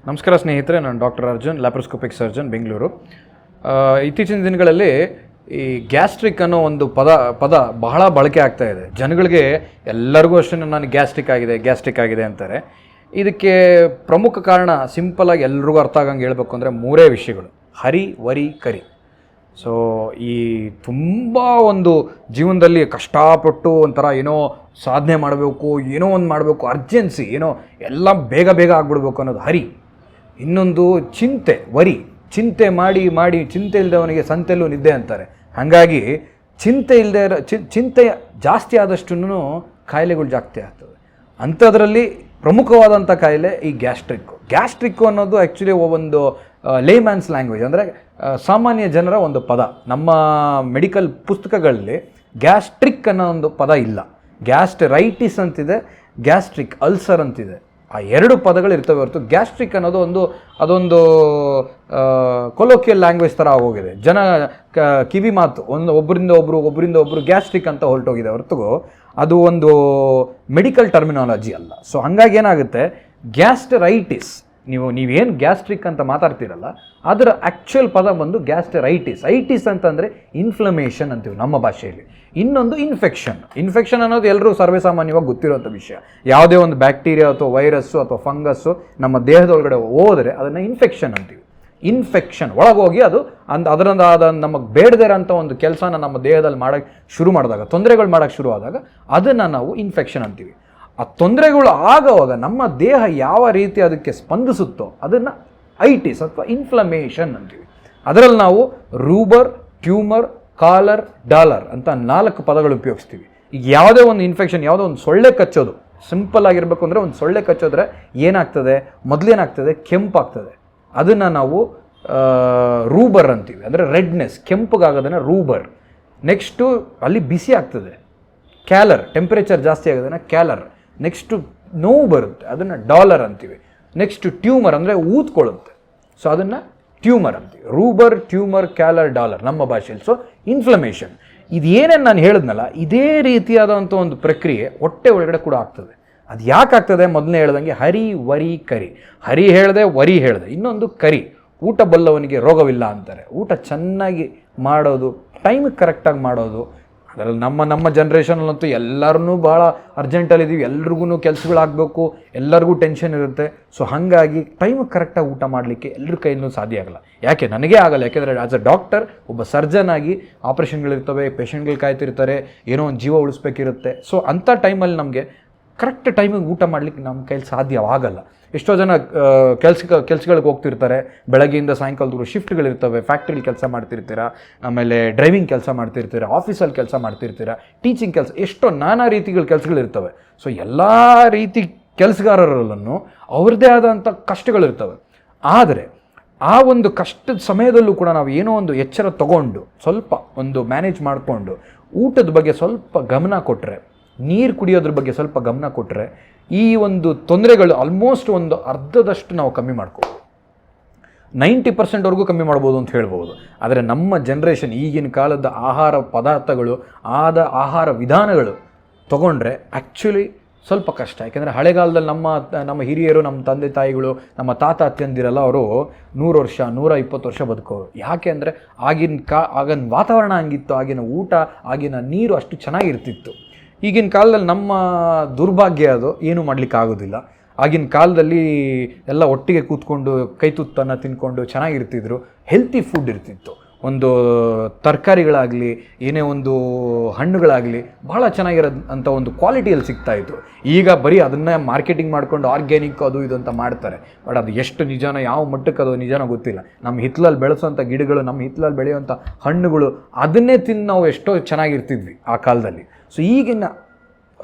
ನಮಸ್ಕಾರ ಸ್ನೇಹಿತರೆ, ನಾನು doctor Arjun, laparoscopic surgeon, Bengaluru. ಇತ್ತೀಚಿನ ದಿನಗಳಲ್ಲಿ ಈ ಗ್ಯಾಸ್ಟ್ರಿಕ್ ಅನ್ನೋ ಒಂದು ಪದ ಬಹಳ ಬಳಕೆ ಆಗ್ತಾ ಇದೆ. ಜನಗಳಿಗೆ ಎಲ್ಲರಿಗೂ ಅಷ್ಟೇ ನನಗೆ ಗ್ಯಾಸ್ಟ್ರಿಕ್ ಆಗಿದೆ ಅಂತಾರೆ. ಇದಕ್ಕೆ ಪ್ರಮುಖ ಕಾರಣ ಸಿಂಪಲಾಗಿ ಎಲ್ರಿಗೂ ಅರ್ಥ ಆಗಂಗೆ ಹೇಳ್ಬೇಕು ಅಂದರೆ 3 ವಿಷಯಗಳು: ಹರಿ, ವರಿ, ಕರಿ. ಸೊ ಈ ತುಂಬ ಒಂದು ಜೀವನದಲ್ಲಿ ಕಷ್ಟಪಟ್ಟು ಒಂಥರ ಏನೋ ಸಾಧನೆ ಮಾಡಬೇಕು, ಏನೋ ಒಂದು ಮಾಡಬೇಕು, ಅರ್ಜೆನ್ಸಿ, ಏನೋ ಎಲ್ಲ ಬೇಗ ಆಗ್ಬಿಡ್ಬೇಕು ಅನ್ನೋದು ಹರಿ. ಇನ್ನೊಂದು ಚಿಂತೆ, ವರಿ. ಚಿಂತೆ ಮಾಡಿ ಚಿಂತೆ ಇಲ್ಲದವನಿಗೆ ಸಂತೆಲ್ಲೂ ನಿದ್ದೆ ಅಂತಾರೆ. ಹಾಗಾಗಿ ಚಿಂತೆ ಜಾಸ್ತಿ ಆದಷ್ಟು ಕಾಯಿಲೆಗಳು ಜಾಸ್ತಿ ಆಗ್ತವೆ. ಅಂಥದ್ರಲ್ಲಿ ಪ್ರಮುಖವಾದಂಥ ಕಾಯಿಲೆ ಈ ಗ್ಯಾಸ್ಟ್ರಿಕ್ಕು ಅನ್ನೋದು ಆ್ಯಕ್ಚುಲಿ ಒಂದು ಲೇಮ್ಯಾನ್ಸ್ ಲ್ಯಾಂಗ್ವೇಜ್, ಅಂದರೆ ಸಾಮಾನ್ಯ ಜನರ ಒಂದು ಪದ. ನಮ್ಮ ಮೆಡಿಕಲ್ ಪುಸ್ತಕಗಳಲ್ಲಿ ಗ್ಯಾಸ್ಟ್ರಿಕ್ ಅನ್ನೋ ಒಂದು ಪದ ಇಲ್ಲ. ಗ್ಯಾಸ್ಟ್ರೈಟಿಸ್ ಅಂತಿದೆ, ಗ್ಯಾಸ್ಟ್ರಿಕ್ ಅಲ್ಸರ್ ಅಂತಿದೆ. ಆ 2 ಪದಗಳು ಇರ್ತವೆ ಹೊರತು ಗ್ಯಾಸ್ಟ್ರಿಕ್ ಅನ್ನೋದು ಅದೊಂದು ಕೊಲೋಕಿಯಲ್ ಲ್ಯಾಂಗ್ವೇಜ್ ಥರ ಆಗೋಗಿದೆ. ಜನ ಕಿವಿ ಮಾತು, ಒಬ್ಬರಿಂದ ಒಬ್ಬರು ಗ್ಯಾಸ್ಟ್ರಿಕ್ ಅಂತ ಹೊರಟೋಗಿದೆ ಹೊರತು ಅದು ಒಂದು ಮೆಡಿಕಲ್ ಟರ್ಮಿನಾಲಜಿ ಅಲ್ಲ. ಸೊ ಹಾಗಾಗಿ ಏನಾಗುತ್ತೆ, ಗ್ಯಾಸ್ಟ್ರೈಟಿಸ್, ನೀವೇನು ಗ್ಯಾಸ್ಟ್ರಿಕ್ ಅಂತ ಮಾತಾಡ್ತೀರಲ್ಲ, ಅದರ ಆ್ಯಕ್ಚುಯಲ್ ಪದ ಬಂದು ಗ್ಯಾಸ್ಟ್ರೈಟಿಸ್. ಐಟಿಸ್ ಅಂತಂದರೆ ಇನ್ಫ್ಲಮೇಷನ್ ಅಂತೀವಿ ನಮ್ಮ ಭಾಷೆಯಲ್ಲಿ. ಇನ್ನೊಂದು ಇನ್ಫೆಕ್ಷನ್ ಅನ್ನೋದು ಎಲ್ಲರೂ ಸರ್ವೇಸಾಮಾನ್ಯವಾಗಿ ಗೊತ್ತಿರೋಂಥ ವಿಷಯ. ಯಾವುದೇ ಒಂದು ಬ್ಯಾಕ್ಟೀರಿಯಾ ಅಥವಾ ವೈರಸ್ಸು ಅಥವಾ ಫಂಗಸ್ಸು ನಮ್ಮ ದೇಹದೊಳಗಡೆ ಹೋದರೆ ಅದನ್ನು ಇನ್ಫೆಕ್ಷನ್ ಅಂತೀವಿ. ಇನ್ಫೆಕ್ಷನ್ ಒಳಗೋಗಿ ಅದು ಅದರಿಂದ ನಮಗೆ ಬೇಡದೇ ಇರೋಂಥ ಒಂದು ಕೆಲಸನ ನಮ್ಮ ದೇಹದಲ್ಲಿ ಮಾಡೋಕ್ಕೆ ಶುರು ಮಾಡಿದಾಗ, ತೊಂದರೆಗಳು ಮಾಡೋಕ್ಕೆ ಶುರು ಆದಾಗ ಅದನ್ನು ನಾವು ಇನ್ಫೆಕ್ಷನ್ ಅಂತೀವಿ. ಆ ತೊಂದರೆಗಳು ಆಗುವಾಗ ನಮ್ಮ ದೇಹ ಯಾವ ರೀತಿ ಅದಕ್ಕೆ ಸ್ಪಂದಿಸುತ್ತೋ ಅದನ್ನು ಐಟಿಸ್ ಅಥವಾ ಇನ್ಫ್ಲಮೇಷನ್ ಅಂತೀವಿ. ಅದರಲ್ಲಿ ನಾವು ರೂಬರ್, ಟ್ಯೂಮರ್, ಕಾಲರ್, ಡಾಲರ್ ಅಂತ 4 ಪದಗಳು ಉಪಯೋಗಿಸ್ತೀವಿ. ಈಗ ಯಾವುದೇ ಒಂದು ಇನ್ಫೆಕ್ಷನ್, ಯಾವುದೋ ಒಂದು ಸೊಳ್ಳೆ ಕಚ್ಚೋದು, ಸಿಂಪಲ್ ಆಗಿರಬೇಕು ಅಂದರೆ ಒಂದು ಸೊಳ್ಳೆ ಕಚ್ಚೋದ್ರೆ ಏನಾಗ್ತದೆ, ಮೊದಲೇನಾಗ್ತದೆ, ಕೆಂಪಾಗ್ತದೆ. ಅದನ್ನು ನಾವು ರೂಬರ್ ಅಂತೀವಿ, ಅಂದರೆ ರೆಡ್ನೆಸ್, ಕೆಂಪಗಾಗೋದನ್ನು ರೂಬರ್. ನೆಕ್ಸ್ಟು ಅಲ್ಲಿ ಬಿಸಿ ಆಗ್ತದೆ, ಕ್ಯಾಲರ್, ಟೆಂಪ್ರೇಚರ್ ಜಾಸ್ತಿ ಆಗೋದನ್ನು ಕ್ಯಾಲರ್. ನೆಕ್ಸ್ಟು ನೋವು ಬರುತ್ತೆ, ಅದನ್ನು ಡಾಲರ್ ಅಂತೀವಿ. ನೆಕ್ಸ್ಟ್ ಟ್ಯೂಮರ್ ಅಂದರೆ ಊದ್ಕೊಳ್ಳುತ್ತೆ, ಸೊ ಅದನ್ನು ಟ್ಯೂಮರ್ ಅಂತೀವಿ. ರೂಬರ್, ಟ್ಯೂಮರ್, ಕ್ಯಾಲರ್, ಡಾಲರ್ ನಮ್ಮ ಭಾಷೆಯಲ್ಲಿ. ಸೊ ಇನ್ಫ್ಲಮೇಷನ್, ಇದೇನೇನು ನಾನು ಹೇಳಿದ್ನಲ್ಲ, ಇದೇ ರೀತಿಯಾದಂಥ ಒಂದು ಪ್ರಕ್ರಿಯೆ ಹೊಟ್ಟೆ ಒಳಗಡೆ ಕೂಡ ಆಗ್ತದೆ. ಅದು ಯಾಕೆ ಆಗ್ತದೆ, ಮೊದಲನೇ ಹೇಳ್ದಂಗೆ ಹರಿ, ವರಿ, ಕರಿ. ಹರಿ ಹೇಳಿದೆ, ವರಿ ಹೇಳಿದೆ, ಇನ್ನೊಂದು ಕರಿ. ಊಟ ಬಲ್ಲವನಿಗೆ ರೋಗವಿಲ್ಲ ಅಂತಾರೆ. ಊಟ ಚೆನ್ನಾಗಿ ಮಾಡೋದು, ಟೈಮಿಗೆ ಕರೆಕ್ಟಾಗಿ ಮಾಡೋದು. ಅದರಲ್ಲಿ ನಮ್ಮ ಜನ್ರೇಷನಲ್ಲಂತೂ ಎಲ್ಲರೂ ಭಾಳ ಅರ್ಜೆಂಟಲ್ಲಿದ್ದೀವಿ, ಎಲ್ರಿಗೂ ಕೆಲಸಗಳಾಗಬೇಕು, ಎಲ್ಲರಿಗೂ ಟೆನ್ಷನ್ ಇರುತ್ತೆ. ಸೊ ಹಾಗಾಗಿ ಟೈಮಿಗೆ ಕರೆಕ್ಟಾಗಿ ಊಟ ಮಾಡಲಿಕ್ಕೆ ಎಲ್ಲರ ಕೈಯಲ್ಲೂ ಸಾಧ್ಯ ಆಗಲ್ಲ. ಯಾಕೆ ನನಗೇ ಆಗಲ್ಲ, ಯಾಕೆಂದರೆ ಆ್ಯಸ್ ಅ ಡಾಕ್ಟರ್, ಒಬ್ಬ ಸರ್ಜನ್ ಆಗಿ ಆಪ್ರೇಷನ್ಗಳಿರ್ತವೆ, ಪೇಷಂಟ್ಗಳು ಕಾಯ್ತಿರ್ತಾರೆ, ಏನೋ ಒಂದು ಜೀವ ಉಳಿಸ್ಬೇಕಿರುತ್ತೆ. ಸೊ ಅಂಥ ಟೈಮಲ್ಲಿ ನಮಗೆ ಕರೆಕ್ಟ್ ಟೈಮಿಗೆ ಊಟ ಮಾಡಲಿಕ್ಕೆ ನಮ್ಮ ಕೈಲಿ ಸಾಧ್ಯವಾಗಲ್ಲ. ಎಷ್ಟೋ ಜನ ಕೆಲ್ಸಗಳಿಗೆ ಹೋಗ್ತಿರ್ತಾರೆ, ಬೆಳಗ್ಗೆಯಿಂದ ಸಾಯಂಕಾಲದವರೆಗೂ ಶಿಫ್ಟ್ಗಳಿರ್ತವೆ, ಫ್ಯಾಕ್ಟ್ರಿಲಿ ಕೆಲಸ ಮಾಡ್ತಿರ್ತೀರ, ಆಮೇಲೆ ಡ್ರೈವಿಂಗ್ ಕೆಲಸ ಮಾಡ್ತಿರ್ತೀರ, ಆಫೀಸಲ್ಲಿ ಕೆಲಸ ಮಾಡ್ತಿರ್ತೀರ, ಟೀಚಿಂಗ್ ಕೆಲಸ, ಎಷ್ಟೋ ನಾನಾ ರೀತಿಗಳ ಕೆಲಸಗಳಿರ್ತವೆ. ಸೊ ಎಲ್ಲ ರೀತಿ ಕೆಲಸಗಾರರಲ್ಲೂ ಅವ್ರದ್ದೇ ಆದಂಥ ಕಷ್ಟಗಳಿರ್ತವೆ. ಆದರೆ ಆ ಒಂದು ಕಷ್ಟದ ಸಮಯದಲ್ಲೂ ಕೂಡ ನಾವು ಏನೋ ಒಂದು ಎಚ್ಚರ ತಗೊಂಡು ಸ್ವಲ್ಪ ಒಂದು ಮ್ಯಾನೇಜ್ ಮಾಡಿಕೊಂಡು ಊಟದ ಬಗ್ಗೆ ಸ್ವಲ್ಪ ಗಮನ ಕೊಟ್ಟರೆ, ನೀರು ಕುಡಿಯೋದ್ರ ಬಗ್ಗೆ ಸ್ವಲ್ಪ ಗಮನ ಕೊಟ್ಟರೆ, ಈ ಒಂದು ತೊಂದರೆಗಳು ಆಲ್ಮೋಸ್ಟ್ ಒಂದು ಅರ್ಧದಷ್ಟು ನಾವು ಕಮ್ಮಿ ಮಾಡ್ಕೋಬೋದು. 90% ಕಮ್ಮಿ ಮಾಡ್ಬೋದು ಅಂತ ಹೇಳ್ಬೋದು. ಆದರೆ ನಮ್ಮ ಜನ್ರೇಷನ್, ಈಗಿನ ಕಾಲದ ಆಹಾರ ಪದಾರ್ಥಗಳು, ಆಹಾರ ವಿಧಾನಗಳು ತೊಗೊಂಡ್ರೆ ಆ್ಯಕ್ಚುಲಿ ಸ್ವಲ್ಪ ಕಷ್ಟ. ಯಾಕೆಂದರೆ ಹಳೆಗಾಲದಲ್ಲಿ ನಮ್ಮ ಹಿರಿಯರು, ನಮ್ಮ ತಂದೆ ತಾಯಿಗಳು, ನಮ್ಮ ತಾತ ಅತ್ಯಂದಿರಲ್ಲ, ಅವರು 100 ವರ್ಷ 120 ವರ್ಷ ಬದುಕೋರು. ಯಾಕೆ ಅಂದರೆ ಆಗಿನ ವಾತಾವರಣ ಹಂಗಿತ್ತು, ಆಗಿನ ಊಟ, ಆಗಿನ ನೀರು ಅಷ್ಟು ಚೆನ್ನಾಗಿರ್ತಿತ್ತು. ಈಗಿನ ಕಾಲದಲ್ಲಿ ನಮ್ಮ ದುರ್ಭಾಗ್ಯ ಅದು, ಏನೂ ಮಾಡಲಿಕ್ಕಾಗೋದಿಲ್ಲ. ಆಗಿನ ಕಾಲದಲ್ಲಿ ಎಲ್ಲ ಒಟ್ಟಿಗೆ ಕೂತ್ಕೊಂಡು ಕೈ ತುತ್ತನ್ನು ತಿನ್ಕೊಂಡು ಚೆನ್ನಾಗಿರ್ತಿದ್ರು, ಹೆಲ್ತಿ ಫುಡ್ ಇರ್ತಿತ್ತು. ಒಂದು ತರಕಾರಿಗಳಾಗಲಿ, ಏನೇ ಒಂದು ಹಣ್ಣುಗಳಾಗಲಿ ಭಾಳ ಚೆನ್ನಾಗಿರೋಂಥ ಒಂದು ಕ್ವಾಲಿಟಿಯಲ್ಲಿ ಸಿಗ್ತಾಯಿತ್ತು. ಈಗ ಬರೀ ಅದನ್ನೇ ಮಾರ್ಕೆಟಿಂಗ್ ಮಾಡ್ಕೊಂಡು ಆರ್ಗ್ಯಾನಿಕ್ ಅದು ಇದು ಅಂತ ಮಾಡ್ತಾರೆ. ಬಟ್ ಅದು ಎಷ್ಟು ನಿಜಾನ, ಯಾವ ಮಟ್ಟಕ್ಕೆ ಅದು ನಿಜಾನ ಗೊತ್ತಿಲ್ಲ. ನಮ್ಮ ಹಿತ್ತಲಲ್ಲಿ ಬೆಳೆಸೋಂಥ ಗಿಡಗಳು, ನಮ್ಮ ಹಿತ್ತಲಲ್ಲಿ ಬೆಳೆಯುವಂಥ ಹಣ್ಣುಗಳು, ಅದನ್ನೇ ತಿಂದು ನಾವು ಎಷ್ಟೋ ಚೆನ್ನಾಗಿರ್ತಿದ್ವಿ ಆ ಕಾಲದಲ್ಲಿ. ಸೊ ಈಗಿನ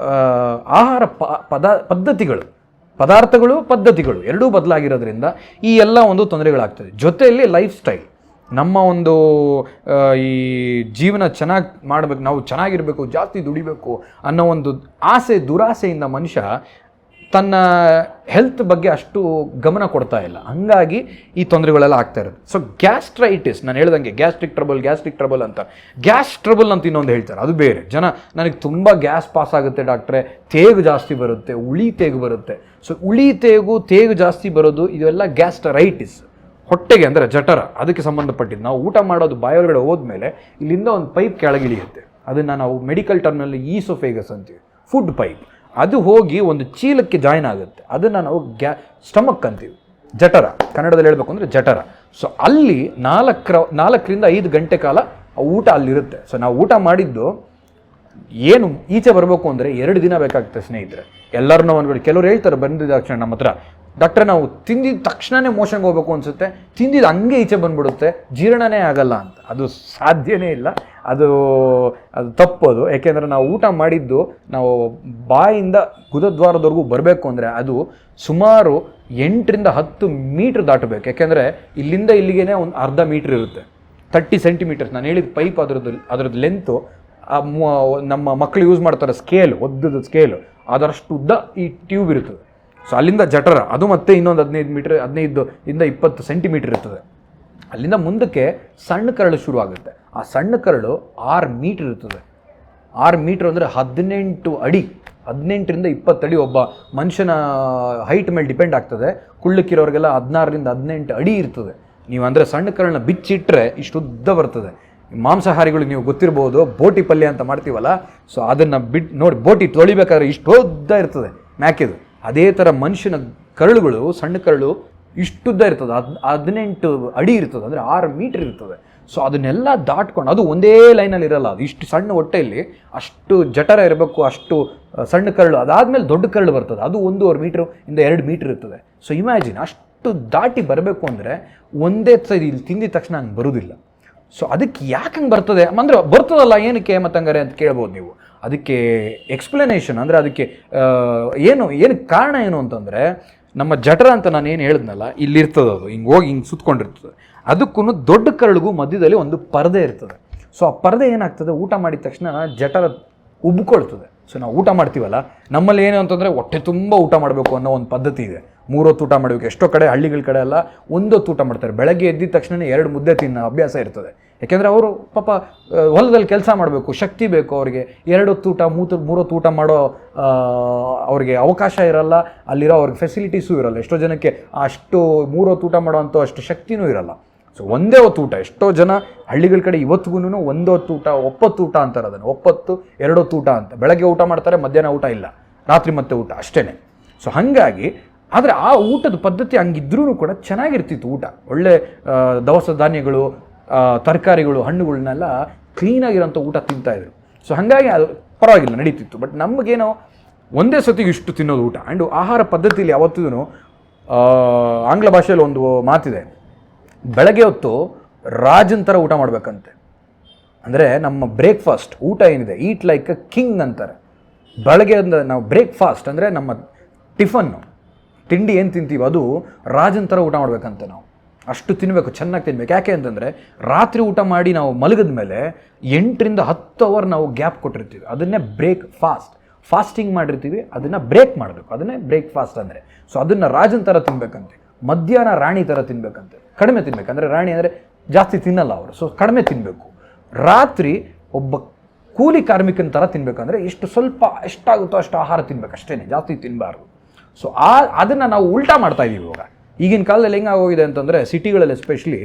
ಆಹಾರ ಪದ್ಧತಿಗಳು ಎರಡೂ ಬದಲಾಗಿರೋದ್ರಿಂದ ಈ ಎಲ್ಲ ಒಂದು ತೊಂದರೆಗಳಾಗ್ತದೆ. ಜೊತೆಯಲ್ಲಿ ಲೈಫ್ ಸ್ಟೈಲ್, ನಮ್ಮ ಒಂದು ಈ ಜೀವನ ಚೆನ್ನಾಗಿ ಮಾಡಬೇಕು, ನಾವು ಚೆನ್ನಾಗಿರಬೇಕು, ಜಾಸ್ತಿ ದುಡಿಬೇಕು ಅನ್ನೋ ಒಂದು ದುರಾಸೆಯಿಂದ ಮನುಷ್ಯ ತನ್ನ ಹೆಲ್ತ್ ಬಗ್ಗೆ ಅಷ್ಟು ಗಮನ ಕೊಡ್ತಾ ಇಲ್ಲ. ಹಂಗಾಗಿ ಈ ತೊಂದರೆಗಳೆಲ್ಲ ಆಗ್ತಾ ಇರೋದು. ಸೊ ಗ್ಯಾಸ್ಟ್ರೈಟಿಸ್, ನಾನು ಹೇಳ್ದಂಗೆ ಗ್ಯಾಸ್ಟ್ರಿಕ್ ಟ್ರಬಲ್ ಅಂತ, ಗ್ಯಾಸ್ ಟ್ರಬಲ್ ಅಂತ ಇನ್ನೊಂದು ಹೇಳ್ತಾರೆ, ಅದು ಬೇರೆ. ಜನ ನನಗೆ ತುಂಬ ಗ್ಯಾಸ್ ಪಾಸ್ ಆಗುತ್ತೆ ಡಾಕ್ಟ್ರೆ, ತೇಗು ಜಾಸ್ತಿ ಬರುತ್ತೆ, ಉಳಿ ತೇಗು ಬರುತ್ತೆ. ಸೊ ಉಳಿ ತೇಗು ಜಾಸ್ತಿ ಬರೋದು ಇದೆಲ್ಲ ಗ್ಯಾಸ್ಟ್ರೈಟಿಸ್, ಹೊಟ್ಟೆಗೆ ಅಂದರೆ ಜಠರ, ಅದಕ್ಕೆ ಸಂಬಂಧಪಟ್ಟಿದ್ದು. ನಾವು ಊಟ ಮಾಡೋದು ಬಾಯೊಳಗಡೆ ಹೋದ್ಮೇಲೆ ಇಲ್ಲಿಂದ ಒಂದು ಪೈಪ್ ಕೆಳಗಿಳಿಯುತ್ತೆ, ಅದನ್ನು ನಾವು ಮೆಡಿಕಲ್ ಟರ್ಮ್ನಲ್ಲಿ ಈಸೋಫೇಗಸ್ ಅಂತೀವಿ, ಫುಡ್ ಪೈಪ್. ಅದು ಹೋಗಿ ಒಂದು ಚೀಲಕ್ಕೆ ಜಾಯ್ನ್ ಆಗುತ್ತೆ, ಅದನ್ನು ನಾವು ಸ್ಟಮಕ್ ಅಂತೀವಿ, ಜಠರ, ಕನ್ನಡದಲ್ಲಿ ಹೇಳಬೇಕು ಅಂದರೆ ಜಠರ. ಸೊ ಅಲ್ಲಿ 4ರಿಂದ 5 ಗಂಟೆ ಕಾಲ ಊಟ ಅಲ್ಲಿರುತ್ತೆ. ಸೊ ನಾವು ಊಟ ಮಾಡಿದ್ದು ಏನು ಈಚೆ ಬರಬೇಕು ಅಂದರೆ 2 ದಿನ ಬೇಕಾಗುತ್ತೆ ಸ್ನೇಹಿತರೆ. ಎಲ್ಲರೂ ಒಂದು ಕೆಲವ್ರು ಹೇಳ್ತಾರೆ ಬಂದಿದ್ದ ತಕ್ಷಣ ನಮ್ಮ ಹತ್ರ, ಡಾಕ್ಟ್ರೆ ನಾವು ತಿಂದಿದ್ದ ತಕ್ಷಣವೇ ಮೋಷನ್ಗೆ ಹೋಗ್ಬೇಕು ಅನಿಸುತ್ತೆ, ತಿಂದಿದ್ದು ಹಂಗೆ ಈಚೆ ಬಂದ್ಬಿಡುತ್ತೆ, ಜೀರ್ಣನೇ ಆಗಲ್ಲ ಅಂತ. ಅದು ಸಾಧ್ಯನೇ ಇಲ್ಲ, ಅದು ತಪ್ಪೋದು. ಯಾಕೆಂದರೆ ನಾವು ಊಟ ಮಾಡಿದ್ದು ನಾವು ಬಾಯಿಂದ ಗುದದ್ವಾರದವರೆಗೂ ಬರಬೇಕು ಅಂದರೆ ಅದು ಸುಮಾರು 8ರಿಂದ 10 ಮೀಟ್ರ್ ದಾಟಬೇಕು. ಯಾಕೆಂದರೆ ಇಲ್ಲಿಂದ ಇಲ್ಲಿಗೇ ಒಂದು ಅರ್ಧ ಮೀಟ್ರ್ ಇರುತ್ತೆ, 30 ಸೆಂಟಿಮೀಟರ್ಸ್. ನಾನು ಹೇಳಿದ ಪೈಪ್ ಅದರದ್ದು ಲೆಂತು ನಮ್ಮ ಮಕ್ಕಳು ಯೂಸ್ ಮಾಡ್ತಾರೆ ಸ್ಕೇಲ್, ಒದ್ದದ ಸ್ಕೇಲು, ಅದರಷ್ಟು ಉದ್ದ ಈ ಟ್ಯೂಬ್ ಇರ್ತದೆ. ಸೊ ಅಲ್ಲಿಂದ ಜಠರ, ಅದು ಮತ್ತೆ ಇನ್ನೊಂದು 15 20 ಸೆಂಟಿಮೀಟರ್ ಇರ್ತದೆ. ಅಲ್ಲಿಂದ ಮುಂದಕ್ಕೆ ಸಣ್ಣ ಕರಳು ಶುರು ಆಗುತ್ತೆ. ಆ ಸಣ್ಣ ಕರಳು 6 ಮೀಟ್ರ್ ಇರ್ತದೆ. 6 ಮೀಟ್ರ್ ಅಂದರೆ 18 ಅಡಿ, 18ರಿಂದ 20 ಅಡಿ. ಒಬ್ಬ ಮನುಷ್ಯನ ಹೈಟ್ ಮೇಲೆ ಡಿಪೆಂಡ್ ಆಗ್ತದೆ. ಕುಳ್ಳಕ್ಕಿರೋರಿಗೆಲ್ಲ 16ರಿಂದ 18 ಅಡಿ ಇರ್ತದೆ. ನೀವು ಅಂದರೆ ಸಣ್ಣ ಕರಳನ್ನ ಬಿಚ್ಚಿಟ್ರೆ ಇಷ್ಟು ಉದ್ದ ಬರ್ತದೆ. ಮಾಂಸಾಹಾರಿಗಳು ನೀವು ಗೊತ್ತಿರ್ಬೋದು, ಬೋಟಿ ಪಲ್ಯ ಅಂತ ಮಾಡ್ತೀವಲ್ಲ, ಸೊ ಅದನ್ನು ನೋಡಿ, ಬೋಟಿ ತೊಳಿಬೇಕಾದ್ರೆ ಇಷ್ಟು ಉದ್ದ ಇರ್ತದೆ ಮ್ಯಾಕಿದು. ಅದೇ ಥರ ಮನುಷ್ಯನ ಕರಳುಗಳು, ಸಣ್ಣ ಕರಳು ಇಷ್ಟುದ್ದ ಇರ್ತದೆ, 18 ಅಡಿ ಇರ್ತದೆ, ಅಂದರೆ 6 ಮೀಟ್ರ್ ಇರ್ತದೆ. ಸೊ ಅದನ್ನೆಲ್ಲ ದಾಟ್ಕೊಂಡು, ಅದು ಒಂದೇ ಲೈನಲ್ಲಿ ಇರಲ್ಲ, ಅದು ಇಷ್ಟು ಸಣ್ಣ ಹೊಟ್ಟೆಯಲ್ಲಿ ಅಷ್ಟು ಜಠರ ಇರಬೇಕು, ಅಷ್ಟು ಸಣ್ಣ ಕರಳು. ಅದಾದಮೇಲೆ ದೊಡ್ಡ ಕರಳು ಬರ್ತದೆ, ಅದು 1.5 ಮೀಟ್ರ್ ಇಂದ 2 ಮೀಟ್ರ್ ಇರ್ತದೆ. ಸೊ ಇಮ್ಯಾಜಿನ್, ಅಷ್ಟು ದಾಟಿ ಬರಬೇಕು ಅಂದರೆ ಒಂದೇ ಸರಿ ಇಲ್ಲಿ ತಿಂದಿದ ತಕ್ಷಣ ಹಂಗೆ ಬರೋದಿಲ್ಲ. ಸೊ ಅದಕ್ಕೆ ಯಾಕೆ ಹಂಗೆ ಬರ್ತದೆ ಅಂದರೆ ಬರ್ತದಲ್ಲ, ಏನಕ್ಕೆ ಮತ್ತಂಗಾರೆ ಅಂತ ಕೇಳ್ಬೋದು ನೀವು. ಅದಕ್ಕೆ ಎಕ್ಸ್ಪ್ಲನೇಷನ್ ಅಂದರೆ ಅದಕ್ಕೆ ಏನಕ್ಕೆ ಕಾರಣ ಏನು ಅಂತಂದರೆ, ನಮ್ಮ ಜಠರ ಅಂತ ನಾನು ಏನು ಹೇಳಿದ್ನಲ್ಲ, ಇಲ್ಲಿರ್ತದೆ, ಅದು ಹಿಂಗೆ ಹೋಗಿ ಹಿಂಗೆ ಸುತ್ಕೊಂಡಿರ್ತದೆ. ಅದಕ್ಕೂ ದೊಡ್ಡ ಕರಳಿಗೂ ಮಧ್ಯದಲ್ಲಿ ಒಂದು ಪರದೆ ಇರ್ತದೆ. ಸೊ ಆ ಪರದೆ ಏನಾಗ್ತದೆ, ಊಟ ಮಾಡಿದ ತಕ್ಷಣ ಜಠರ ಉಬ್ಕೊಳ್ತದೆ. ಸೊ ನಾವು ಊಟ ಮಾಡ್ತೀವಲ್ಲ, ನಮ್ಮಲ್ಲಿ ಏನು ಅಂತಂದರೆ ಹೊಟ್ಟೆ ತುಂಬ ಊಟ ಮಾಡಬೇಕು ಅನ್ನೋ ಒಂದು ಪದ್ಧತಿ ಇದೆ. 3 ಹೊತ್ತು ಊಟ ಮಾಡಬೇಕು. ಎಷ್ಟೋ ಕಡೆ, ಹಳ್ಳಿಗಳ ಕಡೆ ಎಲ್ಲ 1 ಹೊತ್ತು ಊಟ ಮಾಡ್ತಾರೆ. ಬೆಳಗ್ಗೆ ಎದ್ದಿದ ತಕ್ಷಣ 2 ಮುದ್ದೆ ತಿನ್ನೋ ಅಭ್ಯಾಸ ಇರ್ತದೆ. ಯಾಕೆಂದರೆ ಅವರು ಪಾಪ ಹೊಲದಲ್ಲಿ ಕೆಲಸ ಮಾಡಬೇಕು, ಶಕ್ತಿ ಬೇಕು ಅವರಿಗೆ. 2 ಹೊತ್ತು ಊಟ 3 ಹೊತ್ತು ಊಟ ಮಾಡೋ ಅವ್ರಿಗೆ ಅವಕಾಶ ಇರಲ್ಲ, ಅಲ್ಲಿರೋ ಅವ್ರಿಗೆ ಫೆಸಿಲಿಟೀಸು ಇರಲ್ಲ. ಎಷ್ಟೋ ಜನಕ್ಕೆ ಅಷ್ಟು 3 ಹೊತ್ತು ಊಟ ಮಾಡೋ ಅಂಥ ಅಷ್ಟು ಶಕ್ತಿನೂ ಇರಲ್ಲ. ಸೊ ಒಂದೇ ಹೊತ್ತು ಊಟ, ಎಷ್ಟೋ ಜನ ಹಳ್ಳಿಗಳ ಕಡೆ ಇವತ್ತಿಗೂ 1 ಹೊತ್ತು ಊಟ, ಒಪ್ಪತ್ತು ಊಟ ಅಂತಾರೆ ಅದನ್ನು. ಒಪ್ಪತ್ತು 2 ಹೊತ್ತು ಊಟ ಅಂತ. ಬೆಳಗ್ಗೆ ಊಟ ಮಾಡ್ತಾರೆ, ಮಧ್ಯಾಹ್ನ ಊಟ ಇಲ್ಲ, ರಾತ್ರಿ ಮತ್ತೆ ಊಟ ಅಷ್ಟೇ. ಸೊ ಹಾಗಾಗಿ, ಆದರೆ ಆ ಊಟದ ಪದ್ಧತಿ ಹಂಗಿದ್ರೂ ಕೂಡ ಚೆನ್ನಾಗಿರ್ತಿತ್ತು ಊಟ. ಒಳ್ಳೆ ದವಸ ಧಾನ್ಯಗಳು, ತರಕಾರಿಗಳು, ಹಣ್ಣುಗಳನ್ನೆಲ್ಲ ಕ್ಲೀನಾಗಿರೋಂಥ ಊಟ ತಿಂತಾಯಿದ್ರು. ಸೊ ಹಾಗಾಗಿ ಅದು ಪರವಾಗಿಲ್ಲ, ನಡೀತಿತ್ತು. ಬಟ್ ನಮಗೇನೋ ಒಂದೇ ಸತಿಗೆ ಇಷ್ಟು ತಿನ್ನೋದು ಊಟ. ಆ್ಯಂಡ್ ಆಹಾರ ಪದ್ಧತಿಯಲ್ಲಿ ಯಾವತ್ತೂ ಆಂಗ್ಲ ಭಾಷೆಯಲ್ಲಿ ಒಂದು ಮಾತಿದೆ, ಬೆಳಗ್ಗೆ ಹೊತ್ತು ರಾಜನ ಥರ ಊಟ ಮಾಡಬೇಕಂತೆ. ಅಂದರೆ ನಮ್ಮ ಬ್ರೇಕ್ಫಾಸ್ಟ್ ಊಟ ಏನಿದೆ, ಈಟ್ ಲೈಕ್ ಅ ಕಿಂಗ್ ಅಂತಾರೆ. ಬೆಳಗ್ಗೆ ನಾವು ಬ್ರೇಕ್ಫಾಸ್ಟ್ ಅಂದರೆ ನಮ್ಮ ಟಿಫನ್ನು, ತಿಂಡಿ ಏನು ತಿಂತೀವಿ ಅದು ರಾಜನ ಥರ ಊಟ ಮಾಡಬೇಕಂತೆ. ನಾವು ಅಷ್ಟು ತಿನ್ನಬೇಕು, ಚೆನ್ನಾಗಿ ತಿನ್ನಬೇಕು. ಯಾಕೆ ಅಂತಂದರೆ ರಾತ್ರಿ ಊಟ ಮಾಡಿ ನಾವು ಮಲಗಿದ ಮೇಲೆ 8ರಿಂದ 10 ಅವರ್ ನಾವು ಗ್ಯಾಪ್ ಕೊಟ್ಟಿರ್ತೀವಿ. ಅದನ್ನೇ ಫಾಸ್ಟಿಂಗ್ ಮಾಡಿರ್ತೀವಿ, ಅದನ್ನು ಬ್ರೇಕ್ ಮಾಡಬೇಕು, ಅದನ್ನೇ ಬ್ರೇಕ್ಫಾಸ್ಟ್ ಅಂದರೆ. ಸೊ ಅದನ್ನು ರಾಜನ ಥರ ತಿನ್ನಬೇಕಂತೆ. ಮಧ್ಯಾಹ್ನ ರಾಣಿ ಥರ ತಿನ್ನಬೇಕಂತೆ, ಕಡಿಮೆ ತಿನ್ನಬೇಕು. ಅಂದರೆ ರಾಣಿ ಅಂದರೆ ಜಾಸ್ತಿ ತಿನ್ನಲ್ಲ ಅವರು, ಸೊ ಕಡಿಮೆ ತಿನ್ನಬೇಕು. ರಾತ್ರಿ ಒಬ್ಬ ಕೂಲಿ ಕಾರ್ಮಿಕನ ಥರ ತಿನ್ನಬೇಕಂದ್ರೆ ಸ್ವಲ್ಪ ಎಷ್ಟಾಗುತ್ತೋ ಅಷ್ಟು ಆಹಾರ ತಿನ್ಬೇಕು ಅಷ್ಟೇ, ಜಾಸ್ತಿ ತಿನ್ನಬಾರ್ದು. ಸೊ ಅದನ್ನು ನಾವು ಉಲ್ಟಾ ಮಾಡ್ತಾಯಿದ್ದೀವಿ ಇವಾಗ. ಈಗಿನ ಕಾಲದಲ್ಲಿ ಹೆಂಗಾಗೋಗಿದೆ ಅಂತಂದರೆ, ಸಿಟಿಗಳಲ್ಲಿ ಎಸ್ಪೆಷಲಿ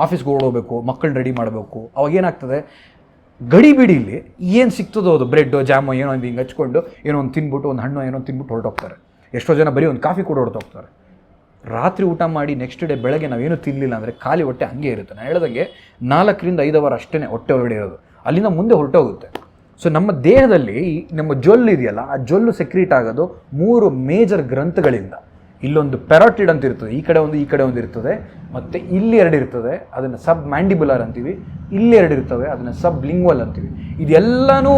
ಆಫೀಸ್ಗೆ ಓಡೋಬೇಕು, ಮಕ್ಕಳನ್ನ ರೆಡಿ ಮಾಡಬೇಕು. ಅವಾಗೇನಾಗ್ತದೆ, ಗಡಿಬಿಡಿಲಿ ಏನು ಸಿಗ್ತದೋ ಅದು ಬ್ರೆಡ್ಡು ಜಾಮು ಏನೋ ಒಂದು ಹಿಂಗೆ ಹಚ್ಕೊಂಡು ಏನೋ ಒಂದು ತಿನ್ಬಿಟ್ಟು, ಒಂದು ಹಣ್ಣು ಏನೋ ತಿನ್ಬಿಟ್ಟು ಹೊರಟೋಗ್ತಾರೆ. ಎಷ್ಟೋ ಜನ ಬರೀ ಒಂದು ಕಾಫಿ ಕೂಡ ಹೊರಟೋಗ್ತಾರೆ. ರಾತ್ರಿ ಊಟ ಮಾಡಿ ನೆಕ್ಸ್ಟ್ ಡೇ ಬೆಳಗ್ಗೆ ನಾವೇನು ತಿನ್ನಲಿಲ್ಲ ಅಂದರೆ ಖಾಲಿ ಹೊಟ್ಟೆ ಹಂಗೆ ಇರುತ್ತೆ. ನಾನು ಹೇಳ್ದಂಗೆ 4ರಿಂದ 5 ಅವರ್ ಅಷ್ಟೇ ಹೊಟ್ಟೆ ಹೊರಗಡೆ ಇರೋದು, ಅಲ್ಲಿಂದ ಮುಂದೆ ಹೊರಟೋಗುತ್ತೆ. ಸೊ ನಮ್ಮ ದೇಹದಲ್ಲಿ ನಮ್ಮ ಜೊಲ್ಲು ಇದೆಯಲ್ಲ, ಆ ಜೊಲ್ಲು ಸೆಕ್ರೀಟ್ ಆಗೋದು 3 ಮೇಜರ್ ಗ್ರಂಥಗಳಿಂದ. ಇಲ್ಲೊಂದು ಪೆರಾಟಿಡ್ ಅಂತ ಇರ್ತದೆ, ಈ ಕಡೆ ಒಂದು ಇರ್ತದೆ, ಮತ್ತು ಇಲ್ಲಿ 2 ಇರ್ತದೆ, ಅದನ್ನು ಸಬ್ ಮ್ಯಾಂಡಿಬುಲರ್ ಅಂತೀವಿ. ಇಲ್ಲಿ 2 ಇರ್ತವೆ, ಅದನ್ನು ಸಬ್ ಲಿಂಗ್ವಲ್ ಅಂತೀವಿ. ಇದೆಲ್ಲನೂ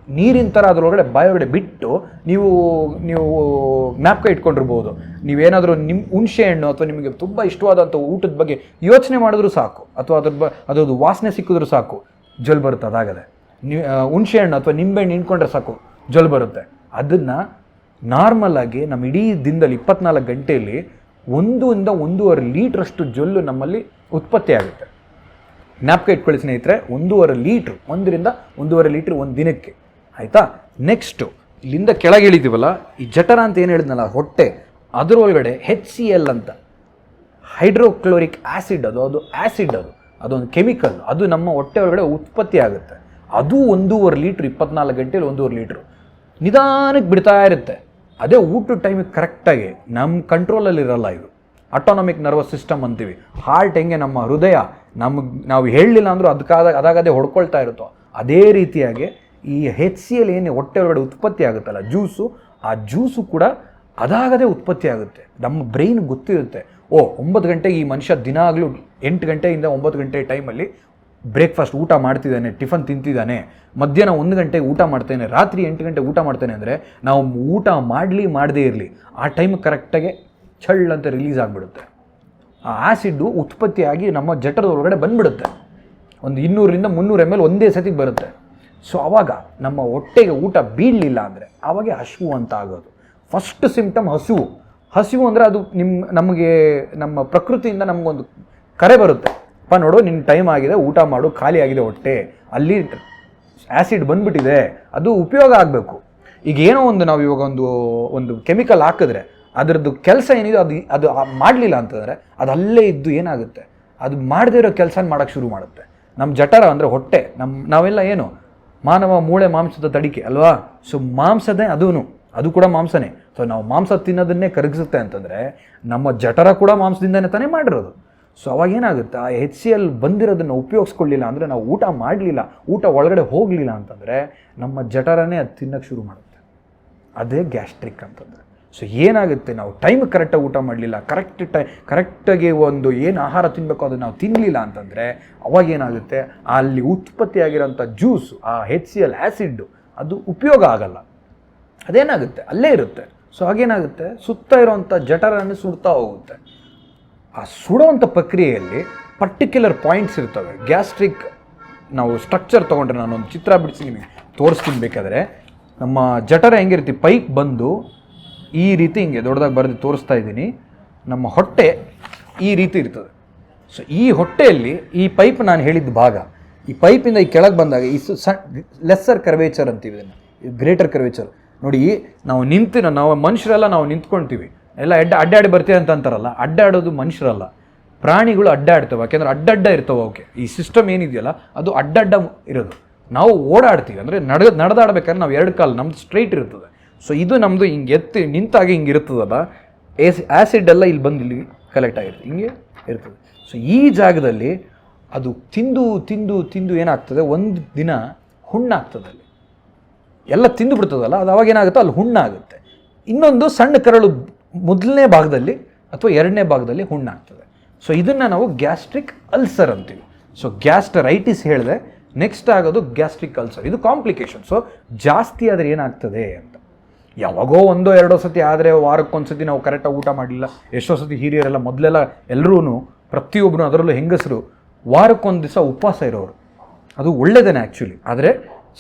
ನೀರಿನ ಥರ ಅದರೊಳಗಡೆ ಬಾಯೊಳಗಡೆ ಬಿಟ್ಟು ನೀವು ಜ್ಞಾಪಕ ಇಟ್ಕೊಂಡಿರ್ಬೋದು. ನೀವೇನಾದರೂ ನಿಮ್ಮ ಹುಣಸೆ ಹಣ್ಣು ಅಥವಾ ನಿಮಗೆ ತುಂಬ ಇಷ್ಟವಾದಂಥ ಊಟದ ಬಗ್ಗೆ ಯೋಚನೆ ಮಾಡಿದ್ರೂ ಸಾಕು, ಅಥವಾ ಅದರದ್ದು ವಾಸನೆ ಸಿಕ್ಕಿದ್ರೂ ಸಾಕು, ಜೊಲ್ ಬರುತ್ತೆ. ಅದಾಗದೆ ಹುಣಸೆ ಹಣ್ಣು ಅಥವಾ ನಿಂಬೆಹಣ್ಣು ಹಿಂಡ್ಕೊಂಡ್ರೆ ಸಾಕು, ಜೊಲ್ ಬರುತ್ತೆ. ಅದನ್ನು ನಾರ್ಮಲ್ ಆಗಿ ನಮ್ಮ ಇಡೀ ದಿನದಲ್ಲಿ 24 ಗಂಟೆಯಲ್ಲಿ 1-1.5 ಲೀಟ್ರಷ್ಟು ಜೊಲ್ಲು ನಮ್ಮಲ್ಲಿ ಉತ್ಪತ್ತಿ ಆಗುತ್ತೆ. ಜ್ಞಾಪಕ ಇಟ್ಕೊಳ್ಳಿ ಸ್ನೇಹಿತರೆ, 1.5 ಲೀಟ್ರ್, 1-1.5 ಲೀಟ್ರ್ ಒಂದು ದಿನಕ್ಕೆ. ಆಯಿತಾ? ನೆಕ್ಸ್ಟು ಇಲ್ಲಿಂದ ಕೆಳಗೆ ಇಳಿತೀವಲ್ಲ, ಈ ಜಠರ ಅಂತ ಏನು ಹೇಳಿದ್ನಲ್ಲ ಹೊಟ್ಟೆ, ಅದರೊಳಗಡೆ HCl ಅಂತ ಹೈಡ್ರೋಕ್ಲೋರಿಕ್ ಆ್ಯಸಿಡ್, ಅದು ಆ್ಯಸಿಡ್, ಅದೊಂದು ಕೆಮಿಕಲ್, ಅದು ನಮ್ಮ ಹೊಟ್ಟೆ ಒಳಗಡೆ ಉತ್ಪತ್ತಿ ಆಗುತ್ತೆ. ಅದು 1.5 ಲೀಟ್ರ್, 24 ಗಂಟೆಯಲ್ಲಿ 1.5 ಲೀಟ್ರು ನಿಧಾನಕ್ಕೆ ಬಿಡ್ತಾ ಇರುತ್ತೆ. ಅದೇ ಊಟದ ಟೈಮಿಗೆ ಕರೆಕ್ಟಾಗಿ ನಮ್ಮ ಕಂಟ್ರೋಲಲ್ಲಿರಲ್ಲ. ಇದು ಆಟೋನಮಿಕ್ ನರ್ವಸ್ ಸಿಸ್ಟಮ್ ಅಂತೀವಿ. ಹಾರ್ಟ್ ಹೆಂಗೆ ನಮ್ಮ ಹೃದಯ ನಾವು ಹೇಳಲಿಲ್ಲ ಅಂದರೂ ಅದಾಗದೇ ಹೊಡ್ಕೊಳ್ತಾ ಇರುತ್ತೋ, ಅದೇ ರೀತಿಯಾಗಿ ಈ HCl ಏನು ಹೊಟ್ಟೆ ಒಳಗಡೆ ಉತ್ಪತ್ತಿ ಆಗುತ್ತಲ್ಲ ಜ್ಯೂಸು, ಆ ಜ್ಯೂಸು ಕೂಡ ಅದಾಗದೇ ಉತ್ಪತ್ತಿ ಆಗುತ್ತೆ. ನಮ್ಮ ಬ್ರೈನ್ ಗೊತ್ತಿರುತ್ತೆ, 9 ಗಂಟೆಗೆ ಈ ಮನುಷ್ಯ ದಿನಾಗಲೂ 8 ಗಂಟೆಯಿಂದ 9 ಗಂಟೆ ಟೈಮಲ್ಲಿ ಬ್ರೇಕ್ಫಾಸ್ಟ್ ಊಟ ಮಾಡ್ತಿದ್ದಾನೆ, ಟಿಫನ್ ತಿಂತಿದ್ದಾನೆ, ಮಧ್ಯಾಹ್ನ 1 ಗಂಟೆಗೆ ಊಟ ಮಾಡ್ತೇನೆ, ರಾತ್ರಿ 8 ಗಂಟೆಗೆ ಊಟ ಮಾಡ್ತೇನೆ ಅಂದರೆ ನಾವು ಊಟ ಮಾಡದೇ ಇರಲಿ, ಆ ಟೈಮ್ ಕರೆಕ್ಟಾಗಿ ಅಂತ ರಿಲೀಸ್ ಆಗಿಬಿಡುತ್ತೆ. ಆ ಆ್ಯಸಿಡ್ಡು ಉತ್ಪತ್ತಿಯಾಗಿ ನಮ್ಮ ಜಠರದ ಒಳಗಡೆ ಬಂದುಬಿಡುತ್ತೆ. ಒಂದು 200-300 ml ಒಂದೇ ಸತಿಗೆ ಬರುತ್ತೆ. ಸೊ ಆವಾಗ ನಮ್ಮ ಹೊಟ್ಟೆಗೆ ಊಟ ಬೀಳಲಿಲ್ಲ ಅಂದರೆ ಆವಾಗ ಹಸಿವು ಅಂತ ಆಗೋದು. ಫಸ್ಟ್ ಸಿಂಪ್ಟಮ್ ಹಸಿವು ಅಂದರೆ ಅದು ನಮಗೆ ನಮ್ಮ ಪ್ರಕೃತಿಯಿಂದ ನಮಗೊಂದು ಕರೆ ಬರುತ್ತೆ, ನೋಡು ನಿನ್ನ ಟೈಮ್ ಆಗಿದೆ, ಊಟ ಮಾಡು, ಖಾಲಿ ಆಗಿದೆ ಹೊಟ್ಟೆ, ಅಲ್ಲಿ ಆ್ಯಸಿಡ್ ಬಂದುಬಿಟ್ಟಿದೆ, ಅದು ಉಪಯೋಗ ಆಗಬೇಕು. ಈಗ ಏನೋ ಒಂದು ನಾವು ಇವಾಗ ಒಂದು ಕೆಮಿಕಲ್ ಹಾಕಿದ್ರೆ ಅದರದ್ದು ಕೆಲಸ ಏನಿದೆ ಅದು ಮಾಡಲಿಲ್ಲ ಅಂತಂದರೆ ಅದು ಅಲ್ಲೇ ಇದ್ದು ಏನಾಗುತ್ತೆ, ಅದು ಮಾಡದೇ ಇರೋ ಕೆಲಸ ಮಾಡೋಕ್ಕೆ ಶುರು ಮಾಡುತ್ತೆ. ನಮ್ಮ ಜಠರ ಅಂದರೆ ಹೊಟ್ಟೆ, ನಾವೆಲ್ಲ ಏನು ಮಾನವ ಮೂಳೆ ಮಾಂಸದ ತಡಿಕೆ ಅಲ್ವಾ? ಸೊ ಮಾಂಸದೇ ಅದು ಕೂಡ ಮಾಂಸನೇ. ಸೊ ನಾವು ಮಾಂಸ ತಿನ್ನೋದನ್ನೇ ಕರಗಿಸುತ್ತೆ ಅಂತಂದರೆ ನಮ್ಮ ಜಠರ ಕೂಡ ಮಾಂಸದಿಂದನೇ ತಾನೇ ಮಾಡಿರೋದು. ಸೊ ಅವಾಗ ಏನಾಗುತ್ತೆ, ಆ HCl ಬಂದಿರೋದನ್ನು ಉಪಯೋಗಿಸ್ಕೊಳ್ಳಿಲ್ಲ ಅಂದರೆ, ನಾವು ಊಟ ಮಾಡಲಿಲ್ಲ, ಊಟ ಒಳಗಡೆ ಹೋಗಲಿಲ್ಲ ಅಂತಂದರೆ ನಮ್ಮ ಜಠರನೇ ಅದು ತಿನ್ನೋಕ್ಕೆ ಶುರು ಮಾಡುತ್ತೆ. ಅದೇ ಗ್ಯಾಸ್ಟ್ರಿಕ್ ಅಂತಂದರೆ. ಸೊ ಏನಾಗುತ್ತೆ, ನಾವು ಟೈಮ್ ಕರೆಕ್ಟಾಗಿ ಊಟ ಮಾಡಲಿಲ್ಲ, ಕರೆಕ್ಟಾಗಿ ಒಂದು ಏನು ಆಹಾರ ತಿನ್ನಬೇಕು ಅದನ್ನು ನಾವು ತಿನ್ನಲಿಲ್ಲ ಅಂತಂದರೆ ಅವಾಗ ಏನಾಗುತ್ತೆ, ಅಲ್ಲಿ ಉತ್ಪತ್ತಿಯಾಗಿರೋಂಥ ಜ್ಯೂಸು, ಆ HCl ಆ್ಯಸಿಡ್ಡು ಅದು ಉಪಯೋಗ ಆಗಲ್ಲ, ಅದೇನಾಗುತ್ತೆ ಅಲ್ಲೇ ಇರುತ್ತೆ. ಸೊ ಹಾಗೇನಾಗುತ್ತೆ, ಸುತ್ತ ಇರೋವಂಥ ಜಠರನ್ನು ಸುಡ್ತಾ ಹೋಗುತ್ತೆ. ಆ ಸುಡೋವಂಥ ಪ್ರಕ್ರಿಯೆಯಲ್ಲಿ ಪರ್ಟಿಕ್ಯುಲರ್ ಪಾಯಿಂಟ್ಸ್ ಇರ್ತವೆ. ಗ್ಯಾಸ್ಟ್ರಿಕ್ ನಾವು ಸ್ಟ್ರಕ್ಚರ್ ತೊಗೊಂಡ್ರೆ, ನಾನೊಂದು ಚಿತ್ರ ಬಿಡಿಸಿ ನಿಮಗೆ ತೋರಿಸ್ತೀನಿ ಬೇಕಾದರೆ. ನಮ್ಮ ಜಠರ ಹೆಂಗಿರ್ತೀವಿ, ಪೈಪ್ ಬಂದು ಈ ರೀತಿ ಹಿಂಗೆ ದೊಡ್ಡದಾಗಿ ಬರೆದು ತೋರಿಸ್ತಾ ಇದ್ದೀನಿ. ನಮ್ಮ ಹೊಟ್ಟೆ ಈ ರೀತಿ ಇರ್ತದೆ. ಸೊ ಈ ಹೊಟ್ಟೆಯಲ್ಲಿ ಈ ಪೈಪ್ ನಾನು ಹೇಳಿದ ಭಾಗ, ಈ ಪೈಪಿಂದ ಈ ಕೆಳಗೆ ಬಂದಾಗ ಈ ಲೆಸ್ಸರ್ ಕರ್ವೇಚರ್ ಅಂತೀವಿ, ಇದನ್ನು ಗ್ರೇಟರ್ ಕರ್ವೇಚರ್. ನೋಡಿ, ನಾವು ಮನುಷ್ಯರೆಲ್ಲ ನಾವು ನಿಂತ್ಕೊಳ್ತೀವಿ, ಎಲ್ಲ ಅಡ್ಡಾಡಿ ಬರ್ತೀವಿ ಅಂತ ಅಂತಾರಲ್ಲ, ಅಡ್ಡಾಡೋದು ಮನುಷ್ಯರಲ್ಲ, ಪ್ರಾಣಿಗಳು ಅಡ್ಡಾಡ್ತವೆ. ಯಾಕೆಂದರೆ ಅಡ್ಡಡ್ಡ ಇರ್ತವೆ ಅವಕ್ಕೆ. ಈ ಸಿಸ್ಟಮ್ ಏನಿದೆಯಲ್ಲ ಅದು ಅಡ್ಡಡ್ಡ ಇರೋದು. ನಾವು ಓಡಾಡ್ತೀವಿ ಅಂದರೆ ನಡೆದಾಡ್ಬೇಕಾದ್ರೆ ನಾವು 2 ಕಾಲು ನಮ್ದು ಸ್ಟ್ರೈಟ್ ಇರ್ತದೆ. ಸೊ ಇದು ನಮ್ಮದು ಹಿಂಗೆ ಎತ್ತಿ ನಿಂತಾಗ ಹಿಂಗೆ ಇರ್ತದಲ್ಲ, ಆ್ಯಸಿಡ್ ಎಲ್ಲ ಇಲ್ಲಿ ಬಂದು ಇಲ್ಲಿ ಕಲೆಕ್ಟ್ ಆಗಿರ್ತದೆ, ಹಿಂಗೆ ಇರ್ತದೆ. ಸೊ ಈ ಜಾಗದಲ್ಲಿ ಅದು ತಿಂದು ಏನಾಗ್ತದೆ, ಒಂದು ದಿನ ಹುಣ್ಣಾಗ್ತದೆ. ಅಲ್ಲಿ ಎಲ್ಲ ತಿಂದು ಬಿಡ್ತದಲ್ಲ, ಅದು ಅವಾಗ ಏನಾಗುತ್ತೆ, ಅಲ್ಲಿ ಹುಣ್ಣಾಗುತ್ತೆ. ಇನ್ನೊಂದು ಸಣ್ಣ ಕರಳು ಮೊದಲನೇ ಭಾಗದಲ್ಲಿ ಅಥವಾ 2ನೇ ಭಾಗದಲ್ಲಿ ಹುಣ್ಣಾಗ್ತದೆ. ಸೊ ಇದನ್ನು ನಾವು ಗ್ಯಾಸ್ಟ್ರಿಕ್ ಅಲ್ಸರ್ ಅಂತೀವಿ. ಸೊ ಗ್ಯಾಸ್ಟ್ರೈಟಿಸ್ ಹೇಳಿದೆ, ನೆಕ್ಸ್ಟ್ ಆಗೋದು ಗ್ಯಾಸ್ಟ್ರಿಕ್ ಅಲ್ಸರ್. ಇದು ಕಾಂಪ್ಲಿಕೇಶನ್. ಸೊ ಜಾಸ್ತಿ ಆದರೆ ಏನಾಗ್ತದೆ ಅಂತ, ಯಾವಾಗೋ 1-2 ಸತಿ ಆದರೆ, ವಾರಕ್ಕೊಂದ್ಸತಿ ನಾವು ಕರೆಕ್ಟಾಗಿ ಊಟ ಮಾಡಲಿಲ್ಲ, ಎಷ್ಟೋ ಸತಿ ಹಿರಿಯರೆಲ್ಲ ಮೊದಲೆಲ್ಲ ಎಲ್ಲರೂ ಪ್ರತಿಯೊಬ್ಬರು, ಅದರಲ್ಲೂ ಹೆಂಗಸರು ವಾರಕ್ಕೊಂದು ದಿವಸ ಉಪವಾಸ ಇರೋರು. ಅದು ಒಳ್ಳೆಯದೇನೆ ಆ್ಯಕ್ಚುಲಿ. ಆದರೆ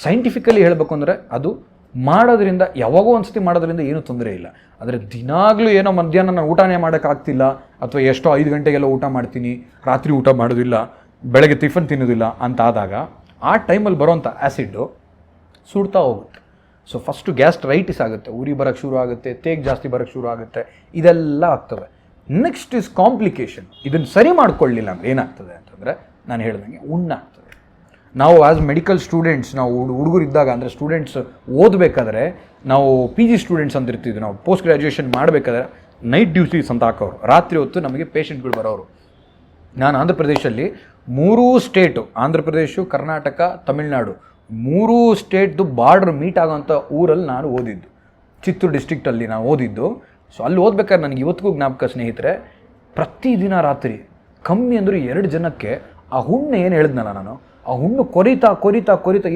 ಸೈಂಟಿಫಿಕಲಿ ಹೇಳಬೇಕು ಅಂದರೆ ಅದು ಮಾಡೋದ್ರಿಂದ, ಯಾವಾಗೋ ಒಂದು ಸತಿ ಮಾಡೋದ್ರಿಂದ ಏನೂ ತೊಂದರೆ ಇಲ್ಲ. ಆದರೆ ದಿನಾಗಲೂ ಏನೋ ಮಧ್ಯಾಹ್ನ ನಾನು ಊಟನೇ ಮಾಡೋಕ್ಕಾಗ್ತಿಲ್ಲ, ಅಥವಾ ಎಷ್ಟೋ 5 ಗಂಟೆಗೆಲ್ಲ ಊಟ ಮಾಡ್ತೀನಿ, ರಾತ್ರಿ ಊಟ ಮಾಡೋದಿಲ್ಲ, ಬೆಳಗ್ಗೆ ಟಿಫನ್ ತಿನ್ನೋದಿಲ್ಲ ಅಂತ ಆದಾಗ ಆ ಟೈಮಲ್ಲಿ ಬರೋವಂಥ ಆ್ಯಸಿಡ್ಡು ಸುಡ್ತಾ ಹೋಗುತ್ತೆ. ಸೊ ಫಸ್ಟು ಗ್ಯಾಸ್ಟ್ರೈಟಿಸ್ ಆಗುತ್ತೆ, ಉರಿ ಬರೋಕ್ಕೆ ಶುರು ಆಗುತ್ತೆ, ತೇಗ್ ಜಾಸ್ತಿ ಬರೋಕ್ಕೆ ಶುರು ಆಗುತ್ತೆ, ಇದೆಲ್ಲ ಆಗ್ತವೆ. Next is complication. ಇದನ್ನು ಸರಿ ಮಾಡ್ಕೊಳ್ಳಿಲ್ಲ ಅಂದರೆ ಏನಾಗ್ತದೆ ಅಂತಂದರೆ, ನಾನು ಹೇಳ್ದಂಗೆ ಹುಣ್ಣಾಗ್ತದೆ. ನಾವು ಆ್ಯಸ್ ಮೆಡಿಕಲ್ ಸ್ಟೂಡೆಂಟ್ಸ್, ನಾವು ಹುಡುಗರಿದ್ದಾಗ ಅಂದರೆ ಸ್ಟೂಡೆಂಟ್ಸ್ ಓದಬೇಕಾದ್ರೆ, ನಾವು PG ಸ್ಟೂಡೆಂಟ್ಸ್ ಅಂತ ಇರ್ತಿದ್ವಿ, ನಾವು ಪೋಸ್ಟ್ ಗ್ರ್ಯಾಜುಯೇಷನ್ ಮಾಡಬೇಕಾದ್ರೆ ನೈಟ್ ಡ್ಯೂಟೀಸ್ ಅಂತ ಹಾಕೋರು, ರಾತ್ರಿ ಹೊತ್ತು ನಮಗೆ ಪೇಷಂಟ್ಗಳು ಬರೋರು. ನಾನು Andhra ಪ್ರದೇಶಲ್ಲಿ 3 state, Andhra Pradesh, Karnataka, Tamil Nadu, 3 ಸ್ಟೇಟ್ದು border meet ಆಗೋಂಥ ಊರಲ್ಲಿ ನಾನು ಓದಿದ್ದು, ಚಿತ್ತೂರು ಡಿಸ್ಟ್ರಿಕ್ಟಲ್ಲಿ ನಾನು ಓದಿದ್ದು. ಸೊ ಅಲ್ಲಿ ಓದ್ಬೇಕಾದ್ರೆ ನನಗೆ ಇವತ್ತಿಗೂ ಜ್ಞಾಪಕ ಸ್ನೇಹಿತರೆ, ಪ್ರತಿದಿನ ರಾತ್ರಿ ಕಮ್ಮಿ ಅಂದರೂ 2 ಜನಕ್ಕೆ ಆ ಹುಣ್ಣು ಏನು ಹೇಳಿದ್ನಲ್ಲ ನಾನು, ಆ ಹುಣ್ಣು ಕೊರಿತಾ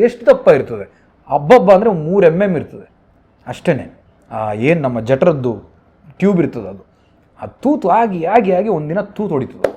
ಎಷ್ಟು ದಪ್ಪ ಇರ್ತದೆ, ಹಬ್ಬ ಅಂದರೆ 3 mm ಇರ್ತದೆ ಅಷ್ಟೇ. ಏನು ನಮ್ಮ ಜಠರದ್ದು ಟ್ಯೂಬ್ ಇರ್ತದೆ, ಅದು ತೂತು ಆಗಿ ಒಂದಿನ ತೂತು ಹೊಡಿತದೆ,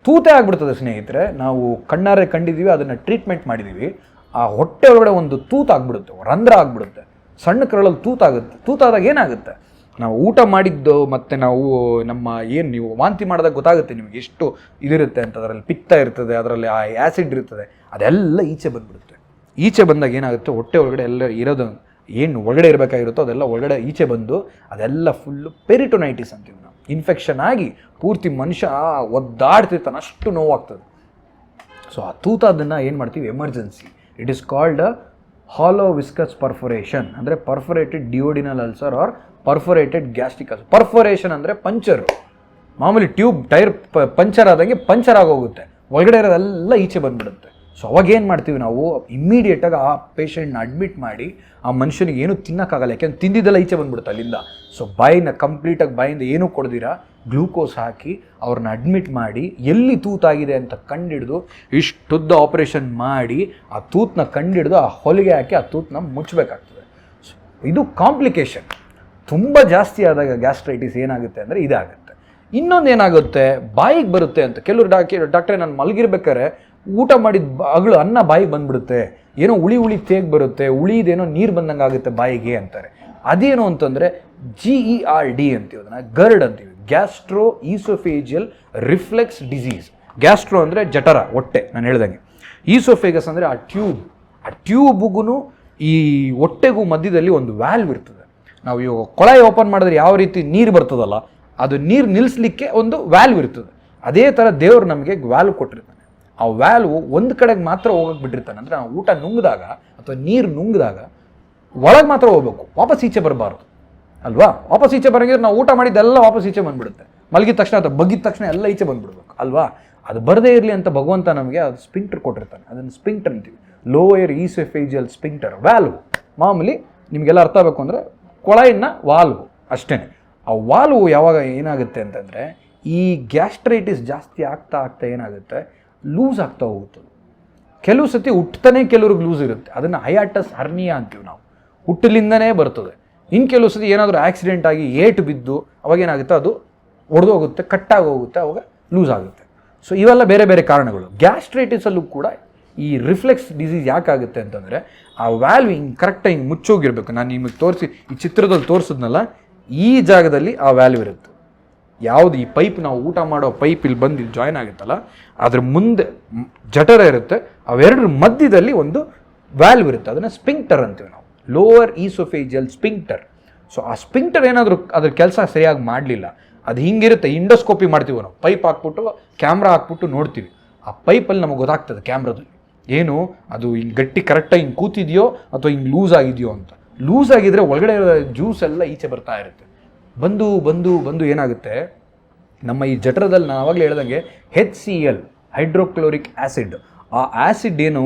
ತೂತೇ ಆಗಿಬಿಡ್ತದೆ ಸ್ನೇಹಿತರೆ. ನಾವು ಕಣ್ಣಾರೆ ಕಂಡಿದ್ದೀವಿ, ಅದನ್ನು ಟ್ರೀಟ್ಮೆಂಟ್ ಮಾಡಿದ್ದೀವಿ. ಆ ಹೊಟ್ಟೆ ಒಳಗಡೆ ಒಂದು ತೂತು ಆಗಿಬಿಡುತ್ತೆ, ರಂಧ್ರ ಆಗಿಬಿಡುತ್ತೆ. ಸಣ್ಣ ಕರಳಲ್ಲಿ ತೂತಾಗುತ್ತೆ. ತೂತಾದಾಗ ಏನಾಗುತ್ತೆ, ನಾವು ಊಟ ಮಾಡಿದ್ದು ಮತ್ತು ನಾವು ನಮ್ಮ ಏನು ನೀವು ವಾಂತಿ ಮಾಡಿದಾಗ ಗೊತ್ತಾಗುತ್ತೆ ನಿಮಗೆ ಎಷ್ಟು ಇದಿರುತ್ತೆ ಅಂತ. ಅದರಲ್ಲಿ ಪಿತ್ತ ಇರ್ತದೆ, ಅದರಲ್ಲಿ ಆ ಆ್ಯಸಿಡ್ ಇರ್ತದೆ, ಅದೆಲ್ಲ ಈಚೆ ಬಂದುಬಿಡುತ್ತೆ. ಈಚೆ ಬಂದಾಗ ಏನಾಗುತ್ತೆ, ಹೊಟ್ಟೆ ಒಳಗಡೆ ಎಲ್ಲ ಇರೋದು ಏನು ಒಳಗಡೆ ಇರಬೇಕಾಗಿರುತ್ತೋ ಅದೆಲ್ಲ ಒಳಗಡೆ ಈಚೆ ಬಂದು ಅದೆಲ್ಲ ಫುಲ್ಲು ಪೆರಿಟೊನೈಟಿಸ್ ಅಂತೀವಿ ನಾವು. ಇನ್ಫೆಕ್ಷನ್ ಆಗಿ ಪೂರ್ತಿ ಮನುಷ್ಯ ಒದ್ದಾಡ್ತಿರ್ತಾನೆ, ಅಷ್ಟು ನೋವಾಗ್ತದೆ. ಸೊ ಆ ತೂತಾದನ್ನು ಏನು ಮಾಡ್ತೀವಿ, emergency. It is called hollow viscus perforation, ಅಂದರೆ perforated duodenal ulcer or perforated gastric ulcer. Perforation ಅಂದರೆ ಪಂಚರು, ಮಾಮೂಲಿ ಟ್ಯೂಬ್ ಟೈರ್ ಪಂಚರ್ ಆದಂಗೆ ಪಂಚರ್ ಆಗೋಗುತ್ತೆ, ಒಳಗಡೆ ಇರೋದೆಲ್ಲ ಈಚೆ ಬಂದುಬಿಡುತ್ತೆ. ಸೊ ಅವಾಗೇನು ಮಾಡ್ತೀವಿ ನಾವು, ಇಮ್ಮಿಡಿಯೇಟಾಗಿ ಆ ಪೇಷಂಟ್ನ ಅಡ್ಮಿಟ್ ಮಾಡಿ, ಆ ಮನುಷ್ಯನಿಗೆ ಏನೂ ತಿನ್ನೋಕ್ಕಾಗಲ್ಲ, ಯಾಕೆಂದ್ರೆ ತಿಂದಿದ್ದೆಲ್ಲ ಈಚೆ ಬಂದುಬಿಡುತ್ತೆ ಅಲ್ಲಿಂದ. ಸೊ ಕಂಪ್ಲೀಟಾಗಿ ಬಾಯಿಂದ ಏನೂ ಕೊಡ್ದಿರಾ ಗ್ಲೂಕೋಸ್ ಹಾಕಿ ಅವ್ರನ್ನ ಅಡ್ಮಿಟ್ ಮಾಡಿ ಎಲ್ಲಿ ತೂತಾಗಿದೆ ಅಂತ ಕಂಡಿಡಿದು ಇಷ್ಟುದ್ದ ಆಪರೇಷನ್ ಮಾಡಿ ಆ ತೂತನ್ನ ಕಂಡಿಡಿದು ಆ ಹೊಲಿಗೆ ಹಾಕಿ ಆ ತೂತನ್ನ ಮುಚ್ಚಬೇಕಾಗ್ತದೆ. ಸೊ ಇದು ಕಾಂಪ್ಲಿಕೇಶನ್. ತುಂಬ ಜಾಸ್ತಿ ಆದಾಗ ಗ್ಯಾಸ್ಟ್ರೈಟಿಸ್ ಏನಾಗುತ್ತೆ ಅಂದರೆ ಇದಾಗುತ್ತೆ. ಇನ್ನೊಂದು ಏನಾಗುತ್ತೆ, ಬಾಯಿಗೆ ಬರುತ್ತೆ ಅಂತ. ಕೆಲವರು ಡಾಕ್ಟ್ರೇ ನಾನು ಮಲಗಿರ್ಬೇಕಾದ್ರೆ ಊಟ ಮಾಡಿದ ಅನ್ನ ಬಾಯಿಗೆ ಬಂದ್ಬಿಡುತ್ತೆ, ಏನೋ ಹುಳಿ ತೇಗ್ ಬರುತ್ತೆ, ಹುಳಿದೇನೋ ನೀರು ಬಂದಂಗೆ ಆಗುತ್ತೆ ಬಾಯಿಗೆ ಅಂತಾರೆ. ಅದೇನು ಅಂತಂದರೆ GERD ಅಂತೀವಿ, ಅದನ್ನು ಗರ್ಡ್ ಅಂತೀವಿ, gastro oesophageal reflux disease. Gastro ಅಂದರೆ ಜಠರ, ಹೊಟ್ಟೆ, ನಾನು ಹೇಳ್ದಂಗೆ. ಈಸೋಫೇಗಸ್ ಅಂದರೆ ಆ ಟ್ಯೂಬ್ಗೂ ಈ ಹೊಟ್ಟೆಗೂ ಮಧ್ಯದಲ್ಲಿ ಒಂದು ವ್ಯಾಲ್ವ್ ಇರ್ತದೆ. ನಾವು ಇವಾಗ ಕೊಳಾಯಿ ಓಪನ್ ಮಾಡಿದ್ರೆ ಯಾವ ರೀತಿ ನೀರು ಬರ್ತದಲ್ಲ, ಅದು ನೀರು ನಿಲ್ಲಿಸಲಿಕ್ಕೆ ಒಂದು ವ್ಯಾಲ್ವ್ ಇರ್ತದೆ. ಅದೇ ಥರ ದೇವರು ನಮಗೆ ವ್ಯಾಲ್ವ್ ಕೊಟ್ಟಿರ್ತಾನೆ. ಆ ವ್ಯಾಲ್ವ್ ಒಂದು ಕಡೆಗೆ ಮಾತ್ರ ಹೋಗಕ್ಕೆ ಬಿಟ್ಟಿರ್ತಾನೆ. ಅಂದರೆ ನಾವು ಊಟ ನುಂಗಿದಾಗ ಅಥವಾ ನೀರು ನುಂಗಿದಾಗ ಒಳಗೆ ಮಾತ್ರ ಹೋಗ್ಬೇಕು, ವಾಪಸ್ ಈಚೆ ಬರಬಾರ್ದು ಅಲ್ವಾ. ವಾಪಸ್ ಈಚೆ ಬರೋಂಗಿದ್ರೆ ನಾವು ಊಟ ಮಾಡಿದ್ದೆಲ್ಲ ವಾಪಸ್ ಈಚೆ ಬಂದುಬಿಡುತ್ತೆ. ಮಲಗಿದ ತಕ್ಷಣ ಅಥವಾ ಬಗ್ಗಿದ ತಕ್ಷಣ ಎಲ್ಲ ಈಚೆ ಬಂದುಬಿಡ್ಬೇಕು ಅಲ್ವಾ. ಅದು ಬರದೇ ಇರಲಿ ಅಂತ ಭಗವಂತ ನಮಗೆ ಅದು ಸ್ಪಿಂಕ್ಟರ್ ಕೊಟ್ಟಿರ್ತಾನೆ. ಅದನ್ನು ಸ್ಪಿಂಕ್ಟರ್ ಅಂತೀವಿ, ಲೋಯರ್ ಈಸೋಫೇಜಿಯಲ್ ಸ್ಪಿಂಕ್ಟರ್ ವ್ಯಾಲ್ವ್. ಮಾಮೂಲಿ ನಿಮಗೆಲ್ಲ ಅರ್ಥ ಆಗಬೇಕು ಅಂದರೆ ಕೊಳಾಯಿನ ವಾಲ್ವ್ ಅಷ್ಟೇ. ಆ ವಾಲ್ವ್ ಯಾವಾಗ ಏನಾಗುತ್ತೆ ಅಂತಂದರೆ, ಈ ಗ್ಯಾಸ್ಟ್ರೈಟಿಸ್ ಜಾಸ್ತಿ ಆಗ್ತಾ ಏನಾಗುತ್ತೆ, ಲೂಸ್ ಆಗ್ತಾ ಹೋಗುತ್ತೆ. ಕೆಲವು ಸತಿ ಹುಟ್ಟತಾನೆ ಕೆಲವ್ರಿಗೆ ಲೂಸ್ ಇರುತ್ತೆ, ಅದನ್ನು ಹಯಾಟಸ್ ಹರ್ನಿಯಾ ಅಂತೀವಿ ನಾವು, ಹುಟ್ಟಲಿಂದನೇ ಬರ್ತದೆ. ಇನ್ನು ಕೆಲವು ಸತಿ ಏನಾದರೂ ಆಕ್ಸಿಡೆಂಟ್ ಆಗಿ ಏಟು ಬಿದ್ದು ಅವಾಗೇನಾಗುತ್ತೆ, ಅದು ಒಡೆದೋಗುತ್ತೆ, ಕಟ್ಟಾಗಿ ಹೋಗುತ್ತೆ, ಅವಾಗ ಲೂಸ್ ಆಗುತ್ತೆ. ಸೊ ಇವೆಲ್ಲ ಬೇರೆ ಬೇರೆ ಕಾರಣಗಳು. ಗ್ಯಾಸ್ಟ್ರೈಟಿಸಲ್ಲೂ ಕೂಡ ಈ ರಿಫ್ಲೆಕ್ಸ್ ಡಿಸೀಸ್ ಯಾಕಾಗುತ್ತೆ ಅಂತಂದರೆ, ಆ ವ್ಯಾಲ್ವ್ ಹಿಂಗೆ ಕರೆಕ್ಟಾಗಿ ಹಿಂಗೆ ಮುಚ್ಚೋಗಿರ್ಬೇಕು. ನಾನು ನಿಮಗೆ ತೋರಿಸಿ ಈ ಚಿತ್ರದಲ್ಲಿ ತೋರಿಸಿದ್ನಲ್ಲ, ಈ ಜಾಗದಲ್ಲಿ ಆ ವ್ಯಾಲ್ವ್ ಇರುತ್ತೆ. ಯಾವುದು ಈ ಪೈಪ್, ನಾವು ಊಟ ಮಾಡೋ ಪೈಪ್ ಇಲ್ಲಿ ಬಂದು ಇಲ್ಲಿ ಜಾಯ್ನ್ ಆಗುತ್ತಲ್ಲ, ಅದ್ರ ಮುಂದೆ ಜಠರ ಇರುತ್ತೆ, ಅವೆರಡರ ಮಧ್ಯದಲ್ಲಿ ಒಂದು ವ್ಯಾಲ್ವ್ ಇರುತ್ತೆ, ಅದನ್ನು ಸ್ಪಿಂಕ್ಟರ್ ಅಂತೀವಿ ನಾವು, ಲೋವರ್ ಈಸೋಫೇಜಿಯಲ್ ಸ್ಪಿಂಕ್ಟರ್. ಸೊ ಆ ಸ್ಪಿಂಕ್ಟರ್ ಏನಾದರೂ ಅದ್ರ ಕೆಲಸ ಸರಿಯಾಗಿ ಮಾಡಲಿಲ್ಲ, ಅದು ಹಿಂಗಿರುತ್ತೆ. ಇಂಡೋಸ್ಕೋಪಿ ಮಾಡ್ತೀವಿ ನಾವು, ಪೈಪ್ ಹಾಕ್ಬಿಟ್ಟು ಕ್ಯಾಮ್ರಾ ಹಾಕ್ಬಿಟ್ಟು ನೋಡ್ತೀವಿ. ಆ ಪೈಪಲ್ಲಿ ನಮಗೆ ಗೊತ್ತಾಗ್ತದೆ ಕ್ಯಾಮ್ರಾದಲ್ಲಿ ಏನು ಅದು ಹಿಂಗೆ ಗಟ್ಟಿ ಕರೆಕ್ಟಾಗಿ ಹಿಂಗೆ ಕೂತಿದೆಯೋ ಅಥವಾ ಹಿಂಗೆ ಲೂಸ್ ಆಗಿದೆಯೋ ಅಂತ. ಲೂಸ್ ಆಗಿದ್ರೆ ಒಳಗಡೆ ಜ್ಯೂಸ್ ಎಲ್ಲ ಈಚೆ ಬರ್ತಾ ಇರುತ್ತೆ. ಬಂದು ಬಂದು ಬಂದು ಏನಾಗುತ್ತೆ, ನಮ್ಮ ಈ ಜಠರದಲ್ಲಿ ನಾನು ಆವಾಗಲೇ ಹೇಳ್ದಂಗೆ HCl ಹೈಡ್ರೋಕ್ಲೋರಿಕ್ ಆ್ಯಸಿಡ್, ಆ ಆ್ಯಸಿಡ್ ಏನು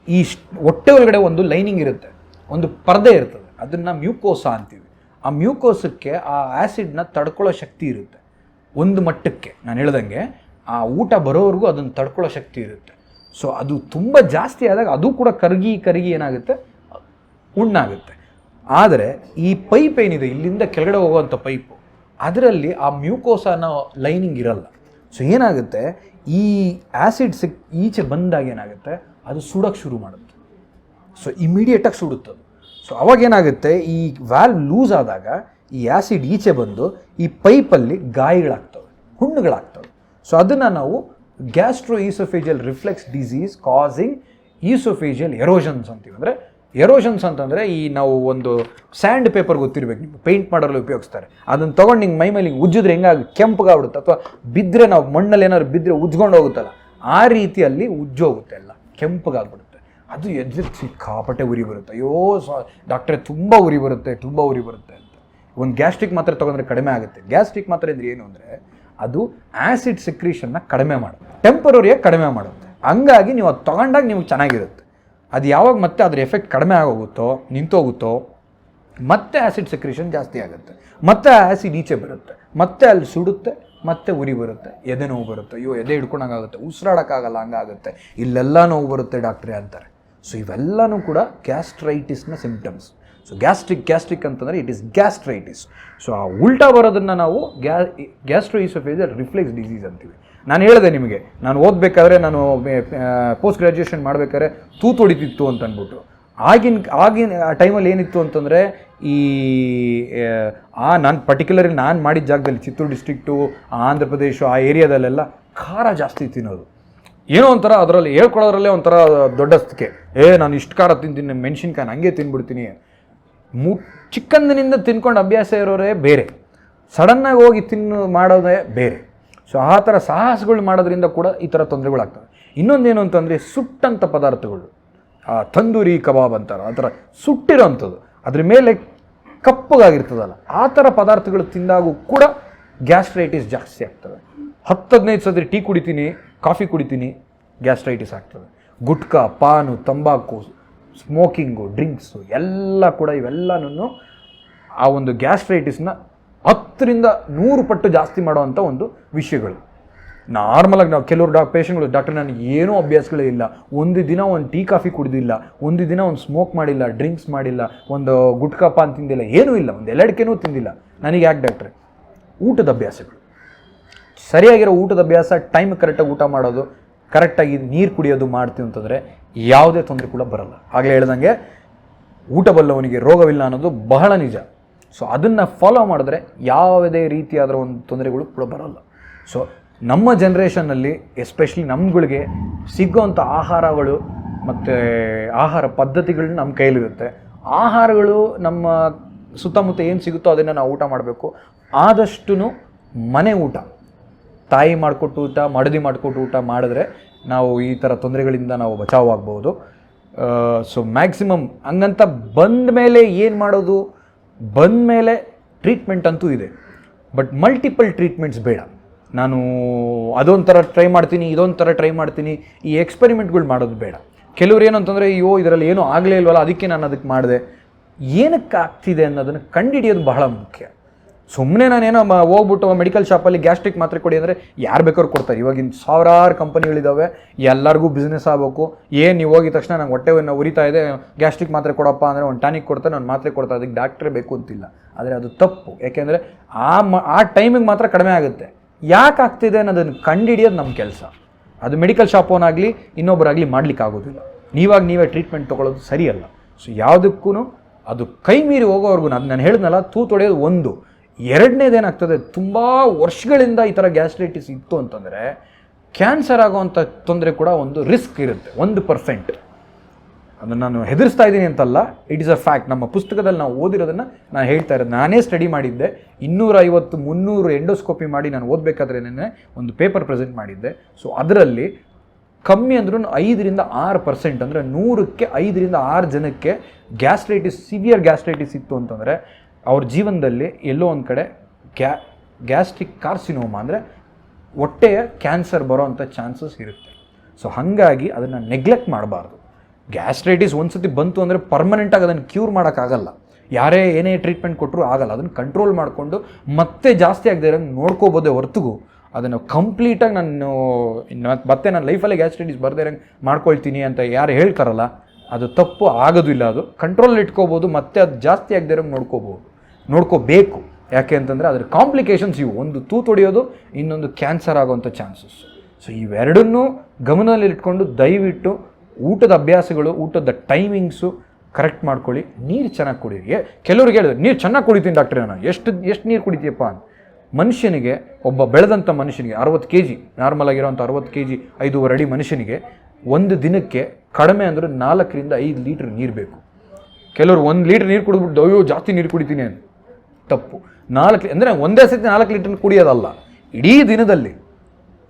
ಈ ಹೊಟ್ಟೆ ಒಳಗಡೆ ಒಂದು ಲೈನಿಂಗ್ ಇರುತ್ತೆ, ಒಂದು ಪರದೆ ಇರ್ತದೆ, ಅದನ್ನು ಮ್ಯೂಕೋಸಾ ಅಂತೀವಿ. ಆ ಮ್ಯೂಕೋಸಕ್ಕೆ ಆ ಆ್ಯಸಿಡ್ನ ತಡ್ಕೊಳ್ಳೋ ಶಕ್ತಿ ಇರುತ್ತೆ ಒಂದು ಮಟ್ಟಕ್ಕೆ. ನಾನು ಹೇಳ್ದಂಗೆ ಆ ಊಟ ಬರೋವರೆಗೂ ಅದನ್ನು ತಡ್ಕೊಳ್ಳೋ ಶಕ್ತಿ ಇರುತ್ತೆ. ಸೊ ಅದು ತುಂಬ ಜಾಸ್ತಿ ಆದಾಗ ಅದು ಕೂಡ ಕರಗಿ ಏನಾಗುತ್ತೆ, ಹುಣ್ಣಾಗುತ್ತೆ. ಆದರೆ ಈ ಪೈಪ್ ಏನಿದೆ ಇಲ್ಲಿಂದ ಕೆಳಗಡೆ ಹೋಗುವಂಥ ಪೈಪು, ಅದರಲ್ಲಿ ಆ ಮ್ಯೂಕೋಸಾನ ಲೈನಿಂಗ್ ಇರಲ್ಲ. ಸೊ ಏನಾಗುತ್ತೆ, ಈ ಆ್ಯಸಿಡ್ ಈಚೆ ಬಂದಾಗ ಏನಾಗುತ್ತೆ, ಅದು ಸುಡೋಕ್ಕೆ ಶುರು ಮಾಡುತ್ತೆ. ಸೊ ಇಮಿಡಿಯೇಟಾಗಿ ಸುಡುತ್ತದು. ಸೊ ಅವಾಗೇನಾಗುತ್ತೆ, ಈ ವ್ಯಾಲ್ವ್ ಲೂಸ್ ಆದಾಗ ಈ ಆ್ಯಸಿಡ್ ಈಚೆ ಬಂದು ಈ ಪೈಪಲ್ಲಿ ಗಾಯಗಳಾಗ್ತವೆ, ಹುಣ್ಣುಗಳಾಗ್ತವೆ. ಸೊ ಅದನ್ನು ನಾವು gastro oesophageal reflux disease causing oesophageal erosions ಅಂತೀವಿ. ಅಂದರೆ ಎರೋಷನ್ಸ್ ಅಂತಂದರೆ, ಈ ನಾವು ಒಂದು ಸ್ಯಾಂಡ್ ಪೇಪರ್ ಗೊತ್ತಿರಬೇಕು ನಿಮ್ಗೆ, ಪೇಂಟ್ ಮಾಡಲು ಉಪಯೋಗಿಸ್ತಾರೆ. ಅದನ್ನು ತೊಗೊಂಡು ಹಿಂಗೆ ಮೈ ಮೇಲೆ ಹಿಂಗೆ ಉಜ್ಜಿದ್ರೆ ಹೆಂಗಾಗಿ ಕೆಂಪಗಾಗ್ಬಿಡುತ್ತೆ, ಅಥವಾ ಬಿದ್ದರೆ ನಾವು ಮಣ್ಣಲ್ಲಿ ಏನಾದ್ರು ಬಿದ್ದರೆ ಉಜ್ಕೊಂಡು ಹೋಗುತ್ತಲ್ಲ, ಆ ರೀತಿಯಲ್ಲಿ ಉಜ್ಜೋಗುತ್ತೆ, ಎಲ್ಲ ಕೆಂಪಗಾಗ್ಬಿಡುತ್ತೆ. ಅದು ಸಿಕ್ಕಾಪಟ್ಟೆ ಉರಿ ಬರುತ್ತೆ. ಅಯ್ಯೋ ಡಾಕ್ಟ್ರೇ ತುಂಬ ಉರಿ ಬರುತ್ತೆ ಅಂತ. ಒಂದು ಗ್ಯಾಸ್ಟ್ರಿಕ್ ಮಾತ್ರೆ ತೊಗೊಂಡ್ರೆ ಕಡಿಮೆ ಆಗುತ್ತೆ. ಗ್ಯಾಸ್ಟ್ರಿಕ್ ಮಾತ್ರೆ ಅಂದರೆ ಏನು ಅಂದರೆ, ಅದು ಆ್ಯಸಿಡ್ ಸೆಕ್ರೀಷನ್ನ ಕಡಿಮೆ ಮಾಡುತ್ತೆ, ಟೆಂಪರರಿಯಾಗಿ ಕಡಿಮೆ ಮಾಡುತ್ತೆ. ಹಂಗಾಗಿ ನೀವು ಅದು ತೊಗೊಂಡಾಗ ನಿಮಗೆ ಚೆನ್ನಾಗಿರುತ್ತೆ. ಅದು ಯಾವಾಗ ಮತ್ತೆ ಅದ್ರ ಎಫೆಕ್ಟ್ ಕಡಿಮೆ ಆಗೋಗುತ್ತೋ, ನಿಂತೋಗುತ್ತೋ, ಮತ್ತೆ ಆ್ಯಸಿಡ್ ಸೆಕ್ರೀಷನ್ ಜಾಸ್ತಿ ಆಗುತ್ತೆ, ಮತ್ತೆ ಆ್ಯಸಿಡ್ ಈಚೆ ಬರುತ್ತೆ, ಮತ್ತೆ ಅಲ್ಲಿ ಸುಡುತ್ತೆ, ಮತ್ತೆ ಉರಿ ಬರುತ್ತೆ, ಎದೆ ನೋವು ಬರುತ್ತೆ. ಅಯ್ಯೋ ಎದೆ ಹಿಡ್ಕೊಂಡಂಗಾಗುತ್ತೆ, ಉಸಿರಾಡೋಕ್ಕಾಗಲ್ಲ, ಹಂಗಾಗುತ್ತೆ, ಇಲ್ಲೆಲ್ಲ ನೋವು ಬರುತ್ತೆ ಡಾಕ್ಟ್ರೇ ಅಂತಾರೆ. ಸೊ ಇವೆಲ್ಲನೂ ಕೂಡ ಗ್ಯಾಸ್ಟ್ರೈಟಿಸ್ನ ಸಿಂಪ್ಟಮ್ಸ್. ಸೊ ಗ್ಯಾಸ್ಟ್ರಿಕ್ ಅಂತಂದರೆ ಇಟ್ ಈಸ್ ಗ್ಯಾಸ್ಟ್ರೈಟಿಸ್. ಸೊ ಆ ಉಲ್ಟಾ ಬರೋದನ್ನು ನಾವು ಗ್ಯಾಸ್ಟ್ರೋ ಈಸೋಫೇಜಿಯಲ್ ರಿಫ್ಲೆಕ್ಸ್ ಡಿಸೀಸ್ ಅಂತೀವಿ. ನಾನು ಹೇಳಿದೆ ನಿಮಗೆ, ನಾನು ಓದಬೇಕಾದ್ರೆ, ನಾನು ಪೋಸ್ಟ್ ಗ್ರ್ಯಾಜುಯೇಷನ್ ಮಾಡಬೇಕಾದ್ರೆ ತೂತು ಹೊಡಿತಿತ್ತು ಅಂತ ಅಂದ್ಬಿಟ್ಟು, ಆಗಿನ ಟೈಮಲ್ಲಿ ಏನಿತ್ತು ಅಂತಂದರೆ ಈ ನಾನು ಪರ್ಟಿಕ್ಯುಲರ್ಲಿ ನಾನು ಮಾಡಿದ ಜಾಗದಲ್ಲಿ ಚಿತ್ತೂರು ಡಿಸ್ಟ್ರಿಕ್ಟು, ಆಂಧ್ರ ಪ್ರದೇಶ, ಆ ಏರಿಯಾದಲ್ಲೆಲ್ಲ ಖಾರ ಜಾಸ್ತಿ ತಿನ್ನೋದು. ಏನೋ ಒಂಥರ ಅದರಲ್ಲಿ ಹೇಳ್ಕೊಳ್ಳೋದ್ರಲ್ಲೇ ಒಂಥರ ದೊಡ್ಡಸ್ತಿಕೆ, ನಾನು ಇಷ್ಟು ಖಾರ ತಿಂತೀನಿ, ಮೆಣಸಿನ್ಕಾಯಿ ಹಂಗೆ ತಿನ್ಬಿಡ್ತೀನಿ. ಚಿಕ್ಕಂದಿನಿಂದ ತಿನ್ಕೊಂಡು ಅಭ್ಯಾಸ ಇರೋರೇ ಬೇರೆ, ಸಡನ್ನಾಗಿ ಹೋಗಿ ಮಾಡೋದೇ ಬೇರೆ. ಸೊ ಆ ಥರ ಸಾಹಸಗಳು ಮಾಡೋದ್ರಿಂದ ಕೂಡ ಈ ಥರ ತೊಂದರೆಗಳಾಗ್ತವೆ. ಇನ್ನೊಂದೇನು ಅಂತಂದರೆ ಸುಟ್ಟಂಥ ಪದಾರ್ಥಗಳು, ತಂದೂರಿ ಕಬಾಬ್ ಅಂತಾರೆ, ಆ ಥರ ಸುಟ್ಟಿರೋವಂಥದ್ದು, ಅದ್ರ ಮೇಲೆ ಕಪ್ಪಗಾಗಿರ್ತದಲ್ಲ, ಆ ಥರ ಪದಾರ್ಥಗಳು ತಿಂದಾಗೂ ಕೂಡ ಗ್ಯಾಸ್ಟ್ರೈಟಿಸ್ ಜಾಸ್ತಿ ಆಗ್ತವೆ. 10-15 ಸತಿ ಟೀ ಕುಡಿತೀನಿ, ಕಾಫಿ ಕುಡಿತೀನಿ, ಗ್ಯಾಸ್ಟ್ರೈಟಿಸ್ ಆಗ್ತದೆ. ಗುಟ್ಕಾ, ಪಾನು, ತಂಬಾಕು, ಸ್ಮೋಕಿಂಗು, ಡ್ರಿಂಕ್ಸು ಎಲ್ಲ ಕೂಡ ಇವೆಲ್ಲನೂ ಆ ಒಂದು ಗ್ಯಾಸ್ಟ್ರೈಟಿಸ್ನ 10ರಿಂದ 100 ಪಟ್ಟು ಜಾಸ್ತಿ ಮಾಡೋವಂಥ ಒಂದು ವಿಷಯಗಳು. ನಾರ್ಮಲಾಗಿ ನಾವು ಕೆಲವರು ಪೇಷಂಟ್ಗಳು, ಡಾಕ್ಟರ್ ನನಗೆ ಏನೂ ಅಭ್ಯಾಸಗಳೇ ಇಲ್ಲ, ಒಂದು ದಿನ ಒಂದು ಟೀ ಕಾಫಿ ಕುಡಿದಿಲ್ಲ, ಒಂದು ದಿನ ಒಂದು ಸ್ಮೋಕ್ ಮಾಡಿಲ್ಲ, ಡ್ರಿಂಕ್ಸ್ ಮಾಡಿಲ್ಲ, ಒಂದು ಗುಟ್ಕಾ ಪಾನ್ ತಿಂದಿಲ್ಲ, ಏನೂ ಇಲ್ಲ, ಒಂದು ಎಲ್ಲಡಿಕೆನೂ ತಿಂದಿಲ್ಲ, ನನಗೆ ಯಾಕೆ ಡಾಕ್ಟ್ರೆ? ಊಟದ ಅಭ್ಯಾಸಗಳು ಸರಿಯಾಗಿರೋ ಊಟದ ಅಭ್ಯಾಸ, ಟೈಮ್ ಕರೆಕ್ಟಾಗಿ ಊಟ ಮಾಡೋದು, ಕರೆಕ್ಟಾಗಿ ನೀರು ಕುಡಿಯೋದು ಮಾಡ್ತೀವಿ ಅಂತಂದರೆ ಯಾವುದೇ ತೊಂದರೆ ಕೂಡ ಬರಲ್ಲ. ಆಗಲೇ ಹೇಳ್ದಂಗೆ ಊಟ ಬಲ್ಲವನಿಗೆ ರೋಗವಿಲ್ಲ ಅನ್ನೋದು ಬಹಳ ನಿಜ. ಸೊ ಅದನ್ನು ಫಾಲೋ ಮಾಡಿದ್ರೆ ಯಾವುದೇ ರೀತಿಯಾದ ಒಂದು ತೊಂದರೆಗಳು ಕೂಡ ಬರಲ್ಲ. ಸೊ ನಮ್ಮ ಜನ್ರೇಷನ್ನಲ್ಲಿ ಎಸ್ಪೆಷಲಿ ನಮ್ಗಳಿಗೆ ಸಿಗೋವಂಥ ಆಹಾರಗಳು ಮತ್ತು ಆಹಾರ ಪದ್ಧತಿಗಳನ್ನ ನಮ್ಮ ಕೈಲಿರುತ್ತೆ. ಆಹಾರಗಳು ನಮ್ಮ ಸುತ್ತಮುತ್ತ ಏನು ಸಿಗುತ್ತೋ ಅದನ್ನು ನಾವು ಊಟ ಮಾಡಬೇಕು. ಆದಷ್ಟು ಮನೆ ಊಟ, ತಾಯಿ ಮಾಡಿಕೊಟ್ಟು ಊಟ, ಮಡದಿ ಮಾಡಿಕೊಟ್ಟು ಊಟ ಮಾಡಿದ್ರೆ ನಾವು ಈ ಥರ ತೊಂದರೆಗಳಿಂದ ನಾವು ಬಚಾವಾಗ್ಬೋದು. ಸೊ ಮ್ಯಾಕ್ಸಿಮಮ್ ಹಂಗಂತ ಬಂದ ಮೇಲೆ ಏನು ಮಾಡೋದು? ಬಂದ ಮೇಲೆ ಟ್ರೀಟ್ಮೆಂಟ್ ಅಂತೂ ಇದೆ, ಬಟ್ ಮಲ್ಟಿಪಲ್ ಟ್ರೀಟ್ಮೆಂಟ್ಸ್ ಬೇಡ. ನಾನು ಅದೊಂಥರ ಟ್ರೈ ಮಾಡ್ತೀನಿ, ಇದೊಂಥರ ಟ್ರೈ ಮಾಡ್ತೀನಿ, ಈ ಎಕ್ಸ್ಪೆರಿಮೆಂಟ್ಗಳು ಮಾಡೋದು ಬೇಡ. ಕೆಲವ್ರು ಏನು ಅಂತಂದರೆ, ಇದರಲ್ಲಿ ಏನೂ ಆಗಲೇ ಇಲ್ವಲ್ಲ, ಅದಕ್ಕೆ ನಾನು ಅದಕ್ಕೆ ಮಾಡಿದೆ. ಏನಕ್ಕೆ ಆಗ್ತಿದೆ ಅನ್ನೋದನ್ನು ಕಂಡುಹಿಡಿಯೋದು ಬಹಳ ಮುಖ್ಯ. ಸುಮ್ಮನೆ ನಾನೇನೋ ಹೋಗ್ಬಿಟ್ಟು ಮೆಡಿಕಲ್ ಶಾಪಲ್ಲಿ ಗ್ಯಾಸ್ಟ್ರಿಕ್ ಮಾತ್ರೆ ಕೊಡಿ ಅಂದರೆ ಯಾರು ಬೇಕಾದ್ರೂ ಕೊಡ್ತಾರೆ. ಇವಾಗಿನ ಸಾವಿರಾರು ಕಂಪನಿಗಳಿದ್ದಾವೆ, ಎಲ್ಲರಿಗೂ ಬಿಸ್ನೆಸ್ ಆಗಬೇಕು. ನೀವು ಹೋಗಿದ ತಕ್ಷಣ ನಂಗೆ ಹೊಟ್ಟೆ ಉರಿತಾ ಇದೆ, ಗ್ಯಾಸ್ಟ್ರಿಕ್ ಮಾತ್ರೆ ಕೊಡಪ್ಪ ಅಂದರೆ ಒಂದು ಟಾನಿಕ್ ಕೊಡ್ತಾರೆ, ಒಂದು ಮಾತ್ರೆ ಕೊಡ್ತಾರೆ, ಅದಕ್ಕೆ ಡಾಕ್ಟ್ರೇ ಬೇಕು ಅಂತಿಲ್ಲ. ಆದರೆ ಅದು ತಪ್ಪು. ಯಾಕೆಂದರೆ ಆ ಟೈಮಿಗೆ ಮಾತ್ರ ಕಡಿಮೆ ಆಗುತ್ತೆ. ಯಾಕೆ ಆಗ್ತಿದೆ ಅನ್ನೋದನ್ನು ಕಂಡುಹಿಡಿಯೋದು ನಮ್ಮ ಕೆಲಸ. ಅದು ಮೆಡಿಕಲ್ ಶಾಪೋನಾಗಲಿ ಇನ್ನೊಬ್ಬರಾಗಲಿ ಮಾಡಲಿಕ್ಕೆ ಆಗೋದಿಲ್ಲ. ನೀವೇ ಟ್ರೀಟ್ಮೆಂಟ್ ತೊಗೊಳ್ಳೋದು ಸರಿಯಲ್ಲ. ಸೊ ಯಾವುದಕ್ಕೂ ಅದು ಕೈ ಮೀರಿ ಹೋಗೋವರೆಗೂ ನಾನು ಹೇಳಿದ್ನಲ್ಲ, ತೂತೊಡೆಯೋದು ಒಂದು. ಎರಡನೇದೇನಾಗ್ತದೆ, ತುಂಬ ವರ್ಷಗಳಿಂದ ಈ ಥರ ಗ್ಯಾಸ್ಟ್ರೈಟಿಸ್ ಇತ್ತು ಅಂತಂದರೆ ಕ್ಯಾನ್ಸರ್ ಆಗೋವಂಥ ತೊಂದರೆ ಕೂಡ ಒಂದು ರಿಸ್ಕ್ ಇರುತ್ತೆ, 1%. ಅದನ್ನು ನಾನು ಹೆದರಿಸ್ತಾ ಇದ್ದೀನಿ ಅಂತಲ್ಲ, ಇಟ್ ಈಸ್ ಅ ಫ್ಯಾಕ್ಟ್. ನಮ್ಮ ಪುಸ್ತಕದಲ್ಲಿ ನಾವು ಓದಿರೋದನ್ನು ನಾನು ಹೇಳ್ತಾ ಇರೋದು. ನಾನೇ ಸ್ಟಡಿ ಮಾಡಿದ್ದೆ, 250-300 ಎಂಡೋಸ್ಕೋಪಿ ಮಾಡಿ ನಾನು ಓದಬೇಕಾದ್ರೆ ಒಂದು ಪೇಪರ್ ಪ್ರೆಸೆಂಟ್ ಮಾಡಿದ್ದೆ. ಸೊ ಅದರಲ್ಲಿ ಕಮ್ಮಿ ಅಂದ್ರೂ 5-6%, ಅಂದರೆ 100ಕ್ಕೆ 5-6 ಜನಕ್ಕೆ ಸಿವಿಯರ್ ಗ್ಯಾಸ್ಟ್ರೈಟಿಸ್ ಇತ್ತು ಅಂತಂದರೆ ಅವ್ರ ಜೀವನದಲ್ಲಿ ಎಲ್ಲೋ ಒಂದು ಕಡೆ ಗ್ಯಾಸ್ಟ್ರಿಕ್ ಕಾರ್ಸಿನೋಮಾ ಅಂದರೆ ಹೊಟ್ಟೆಯ ಕ್ಯಾನ್ಸರ್ ಬರೋವಂಥ ಚಾನ್ಸಸ್ ಇರುತ್ತೆ. ಸೊ ಹಾಗಾಗಿ ಅದನ್ನು ನೆಗ್ಲೆಕ್ಟ್ ಮಾಡಬಾರ್ದು. ಗ್ಯಾಸ್ಟ್ರೈಟಿಸ್ ಒಂದು ಸತಿ ಬಂತು ಅಂದರೆ ಪರ್ಮನೆಂಟಾಗಿ ಅದನ್ನು ಕ್ಯೂರ್ ಮಾಡೋಕ್ಕಾಗಲ್ಲ. ಯಾರೇ ಏನೇ ಟ್ರೀಟ್ಮೆಂಟ್ ಕೊಟ್ಟರು ಆಗಲ್ಲ. ಅದನ್ನು ಕಂಟ್ರೋಲ್ ಮಾಡಿಕೊಂಡು ಮತ್ತೆ ಜಾಸ್ತಿ ಆಗದೆ ಇರೋಂಗೆ ನೋಡ್ಕೋಬೋದೇ ಹೊರತುಗೂ ಅದನ್ನು ಕಂಪ್ಲೀಟಾಗಿ ಮತ್ತೆ ನನ್ನ ಲೈಫಲ್ಲೇ ಗ್ಯಾಸ್ಟ್ರೈಟಿಸ್ ಬರದೇ ಇರೋಂಗೆ ಮಾಡ್ಕೊಳ್ತೀನಿ ಅಂತ ಯಾರು ಹೇಳ್ತಾರಲ್ಲ, ಅದು ತಪ್ಪು. ಆಗೋದಿಲ್ಲ. ಅದು ಕಂಟ್ರೋಲ್ ಇಟ್ಕೋಬೋದು, ಮತ್ತೆ ಅದು ಜಾಸ್ತಿ ಆಗದೆ ಇರೋಂಗೆ ನೋಡ್ಕೋಬೇಕು. ಯಾಕೆ ಅಂತಂದರೆ ಅದರ ಕಾಂಪ್ಲಿಕೇಶನ್ಸ್ ಇವು, ಒಂದು ತೂತೊಡೆಯೋದು, ಇನ್ನೊಂದು ಕ್ಯಾನ್ಸರ್ ಆಗೋವಂಥ ಚಾನ್ಸಸ್. ಸೊ ಇವೆರಡನ್ನೂ ಗಮನದಲ್ಲಿಟ್ಕೊಂಡು ದಯವಿಟ್ಟು ಊಟದ ಅಭ್ಯಾಸಗಳು, ಊಟದ ಟೈಮಿಂಗ್ಸು ಕರೆಕ್ಟ್ ಮಾಡ್ಕೊಳ್ಳಿ. ನೀರು ಚೆನ್ನಾಗಿ ಕುಡೀರಿ. ಕೆಲವ್ರಿಗೆ ಹೇಳಿದ್ರೆ ನೀರು ಚೆನ್ನಾಗಿ ಕುಡಿತೀನಿ ಡಾಕ್ಟ್ರೇ, ನಾನು ಎಷ್ಟು ನೀರು ಕುಡಿತೀಯಪ್ಪ ಅಂತ. ಮನುಷ್ಯನಿಗೆ, ಒಬ್ಬ ಬೆಳೆದಂಥ ಮನುಷ್ಯನಿಗೆ 60 kg ನಾರ್ಮಲ್ ಆಗಿರೋಂಥ 60 kg 5.5 ಅಡಿ ಮನುಷ್ಯನಿಗೆ ಒಂದು ದಿನಕ್ಕೆ ಕಡಿಮೆ ಅಂದರೆ 4-5 ಲೀಟ್ರ್ ನೀರು ಬೇಕು. ಕೆಲವರು 1 ಲೀಟ್ರ್ ನೀರು ಕುಡಿದ್ಬಿಟ್ಟು ಅಯ್ಯೋ ಜಾಸ್ತಿ ನೀರು ಕುಡಿತೀನಿ ಅಂತ. ತಪ್ಪು. 4 ಅಂದರೆ ಒಂದೇ ಸತಿ 4 ಲೀಟ್ರ್ ಕುಡಿಯೋದಲ್ಲ, ಇಡೀ ದಿನದಲ್ಲಿ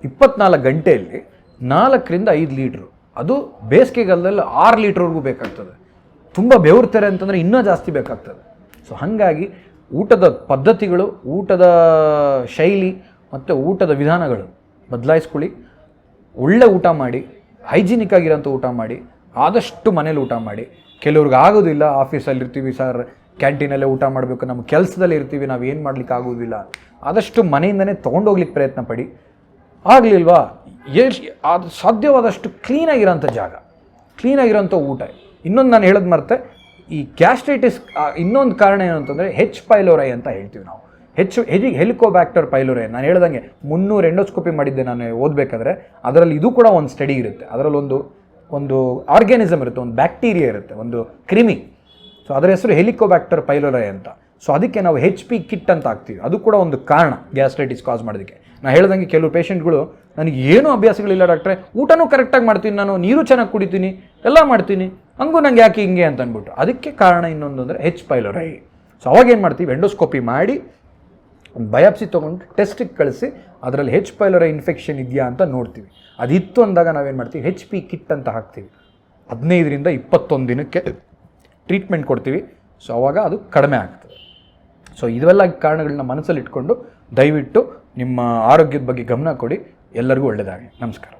24 ಗಂಟೆಯಲ್ಲಿ 4-5 ಲೀಟ್ರು. ಅದು ಬೇಸಿಗೆಗಾಲದಲ್ಲಿ 6 ಲೀಟ್ರ್ವರೆಗೂ ಬೇಕಾಗ್ತದೆ. ತುಂಬ ಬೆವರ್ತಾರೆ ಅಂತಂದರೆ ಇನ್ನೂ ಜಾಸ್ತಿ ಬೇಕಾಗ್ತದೆ. ಸೊ ಹಾಗಾಗಿ ಊಟದ ಪದ್ಧತಿಗಳು, ಊಟದ ಶೈಲಿ ಮತ್ತು ಊಟದ ವಿಧಾನಗಳು ಬದಲಾಯಿಸ್ಕೊಳ್ಳಿ. ಒಳ್ಳೆ ಊಟ ಮಾಡಿ, ಹೈಜಿನಿಕ್ ಆಗಿರೋಂಥ ಊಟ ಮಾಡಿ, ಆದಷ್ಟು ಮನೇಲಿ ಊಟ ಮಾಡಿ. ಕೆಲವ್ರಿಗೆ ಆಗೋದಿಲ್ಲ, ಆಫೀಸಲ್ಲಿ ಇರ್ತೀವಿ ಸರ್, ಕ್ಯಾಂಟೀನಲ್ಲೇ ಊಟ ಮಾಡಬೇಕು, ನಮ್ಮ ಕೆಲಸದಲ್ಲಿ ಇರ್ತೀವಿ, ನಾವು ಏನು ಮಾಡ್ಲಿಕ್ಕೆ ಆಗೋದಿಲ್ಲ. ಆದಷ್ಟು ಮನೆಯಿಂದನೇ ತೊಗೊಂಡೋಗ್ಲಿಕ್ಕೆ ಪ್ರಯತ್ನ ಪಡಿ. ಆಗಲಿಲ್ವಾ, ಅದು ಸಾಧ್ಯವಾದಷ್ಟು ಕ್ಲೀನಾಗಿರೋಂಥ ಜಾಗ, ಕ್ಲೀನಾಗಿರೋಂಥ ಊಟ. ಇನ್ನೊಂದು ನಾನು ಹೇಳೋದು ಮರ್ತೆ, ಈ ಗ್ಯಾಸ್ಟ್ರೈಟಿಸ್ ಇನ್ನೊಂದು ಕಾರಣ ಏನು ಅಂತಂದರೆ H. ಪೈಲೋರೈ ಅಂತ ಹೇಳ್ತೀವಿ ನಾವು. ಹೆಲಿಕೋಬ್ಯಾಕ್ಟರ್ ಪೈಲೋರೈ. ನಾನು ಹೇಳ್ದಂಗೆ 300 ಎಂಡೋಸ್ಕೋಪಿ ಮಾಡಿದ್ದೆ ನಾನು ಓದಬೇಕಾದ್ರೆ. ಅದರಲ್ಲಿ ಇದು ಕೂಡ ಒಂದು ಸ್ಟಡಿ ಇರುತ್ತೆ. ಅದರಲ್ಲಿ ಒಂದು ಆರ್ಗ್ಯಾನಿಸಮ್ ಇರುತ್ತೆ, ಒಂದು ಬ್ಯಾಕ್ಟೀರಿಯಾ ಇರುತ್ತೆ, ಒಂದು ಕ್ರಿಮಿ. ಸೊ ಅದರ ಹೆಸರು ಹೆಲಿಕೋಬ್ಯಾಕ್ಟರ್ ಪೈಲೋರೈ ಅಂತ. ಸೊ ಅದಕ್ಕೆ ನಾವು HP ಕಿಟ್ ಅಂತ ಹಾಕ್ತೀವಿ. ಅದು ಕೂಡ ಒಂದು ಕಾರಣ ಗ್ಯಾಸ್ಟ್ರೈಟಿಸ್ ಕಾಸ್ ಮಾಡೋದಕ್ಕೆ. ನಾನು ಹೇಳ್ದಂಗೆ ಕೆಲವು ಪೇಷಂಟ್ಗಳು ನನಗೆ ಏನೂ ಅಭ್ಯಾಸಗಳಿಲ್ಲ ಡಾಕ್ಟ್ರೆ, ಊಟನೂ ಕರೆಕ್ಟಾಗಿ ಮಾಡ್ತೀನಿ, ನಾನು ನೀರು ಚೆನ್ನಾಗಿ ಕುಡಿತೀನಿ, ಎಲ್ಲ ಮಾಡ್ತೀನಿ, ಹಂಗೂ ನಂಗೆ ಯಾಕೆ ಹಿಂಗೆ ಅಂತ ಅಂದ್ಬಿಟ್ಟು. ಅದಕ್ಕೆ ಕಾರಣ ಇನ್ನೊಂದು ಅಂದರೆ H. ಪೈಲೋರೈ. ಸೊ ಅವಾಗ ಏನು ಮಾಡ್ತೀವಿ, ಎಂಡೋಸ್ಕೋಪಿ ಮಾಡಿ ಒಂದು ಬಯಾಪ್ಸಿ ತೊಗೊಂಡು ಟೆಸ್ಟಿಗೆ ಕಳಿಸಿ ಅದರಲ್ಲಿ H. ಪೈಲೋರೈ ಇನ್ಫೆಕ್ಷನ್ ಇದೆಯಾ ಅಂತ ನೋಡ್ತೀವಿ. ಅದಿತ್ತು ಅಂದಾಗ ನಾವೇನು ಮಾಡ್ತೀವಿ, HP ಕಿಟ್ ಅಂತ ಹಾಕ್ತೀವಿ. 15ರಿಂದ 21 ದಿನಕ್ಕೆ ಟ್ರೀಟ್ಮೆಂಟ್ ಕೊಡ್ತೀವಿ. ಸೊ ಅವಾಗ ಅದು ಕಡಿಮೆ ಆಗ್ತದೆ. ಸೊ ಇವೆಲ್ಲ ಕಾರಣಗಳನ್ನ ಮನಸ್ಸಲ್ಲಿ ಇಟ್ಕೊಂಡು ದಯವಿಟ್ಟು ನಿಮ್ಮ ಆರೋಗ್ಯದ ಬಗ್ಗೆ ಗಮನ ಕೊಡಿ. ಎಲ್ಲರಿಗೂ ಒಳ್ಳೆಯದಾಗಲಿ. ನಮಸ್ಕಾರ.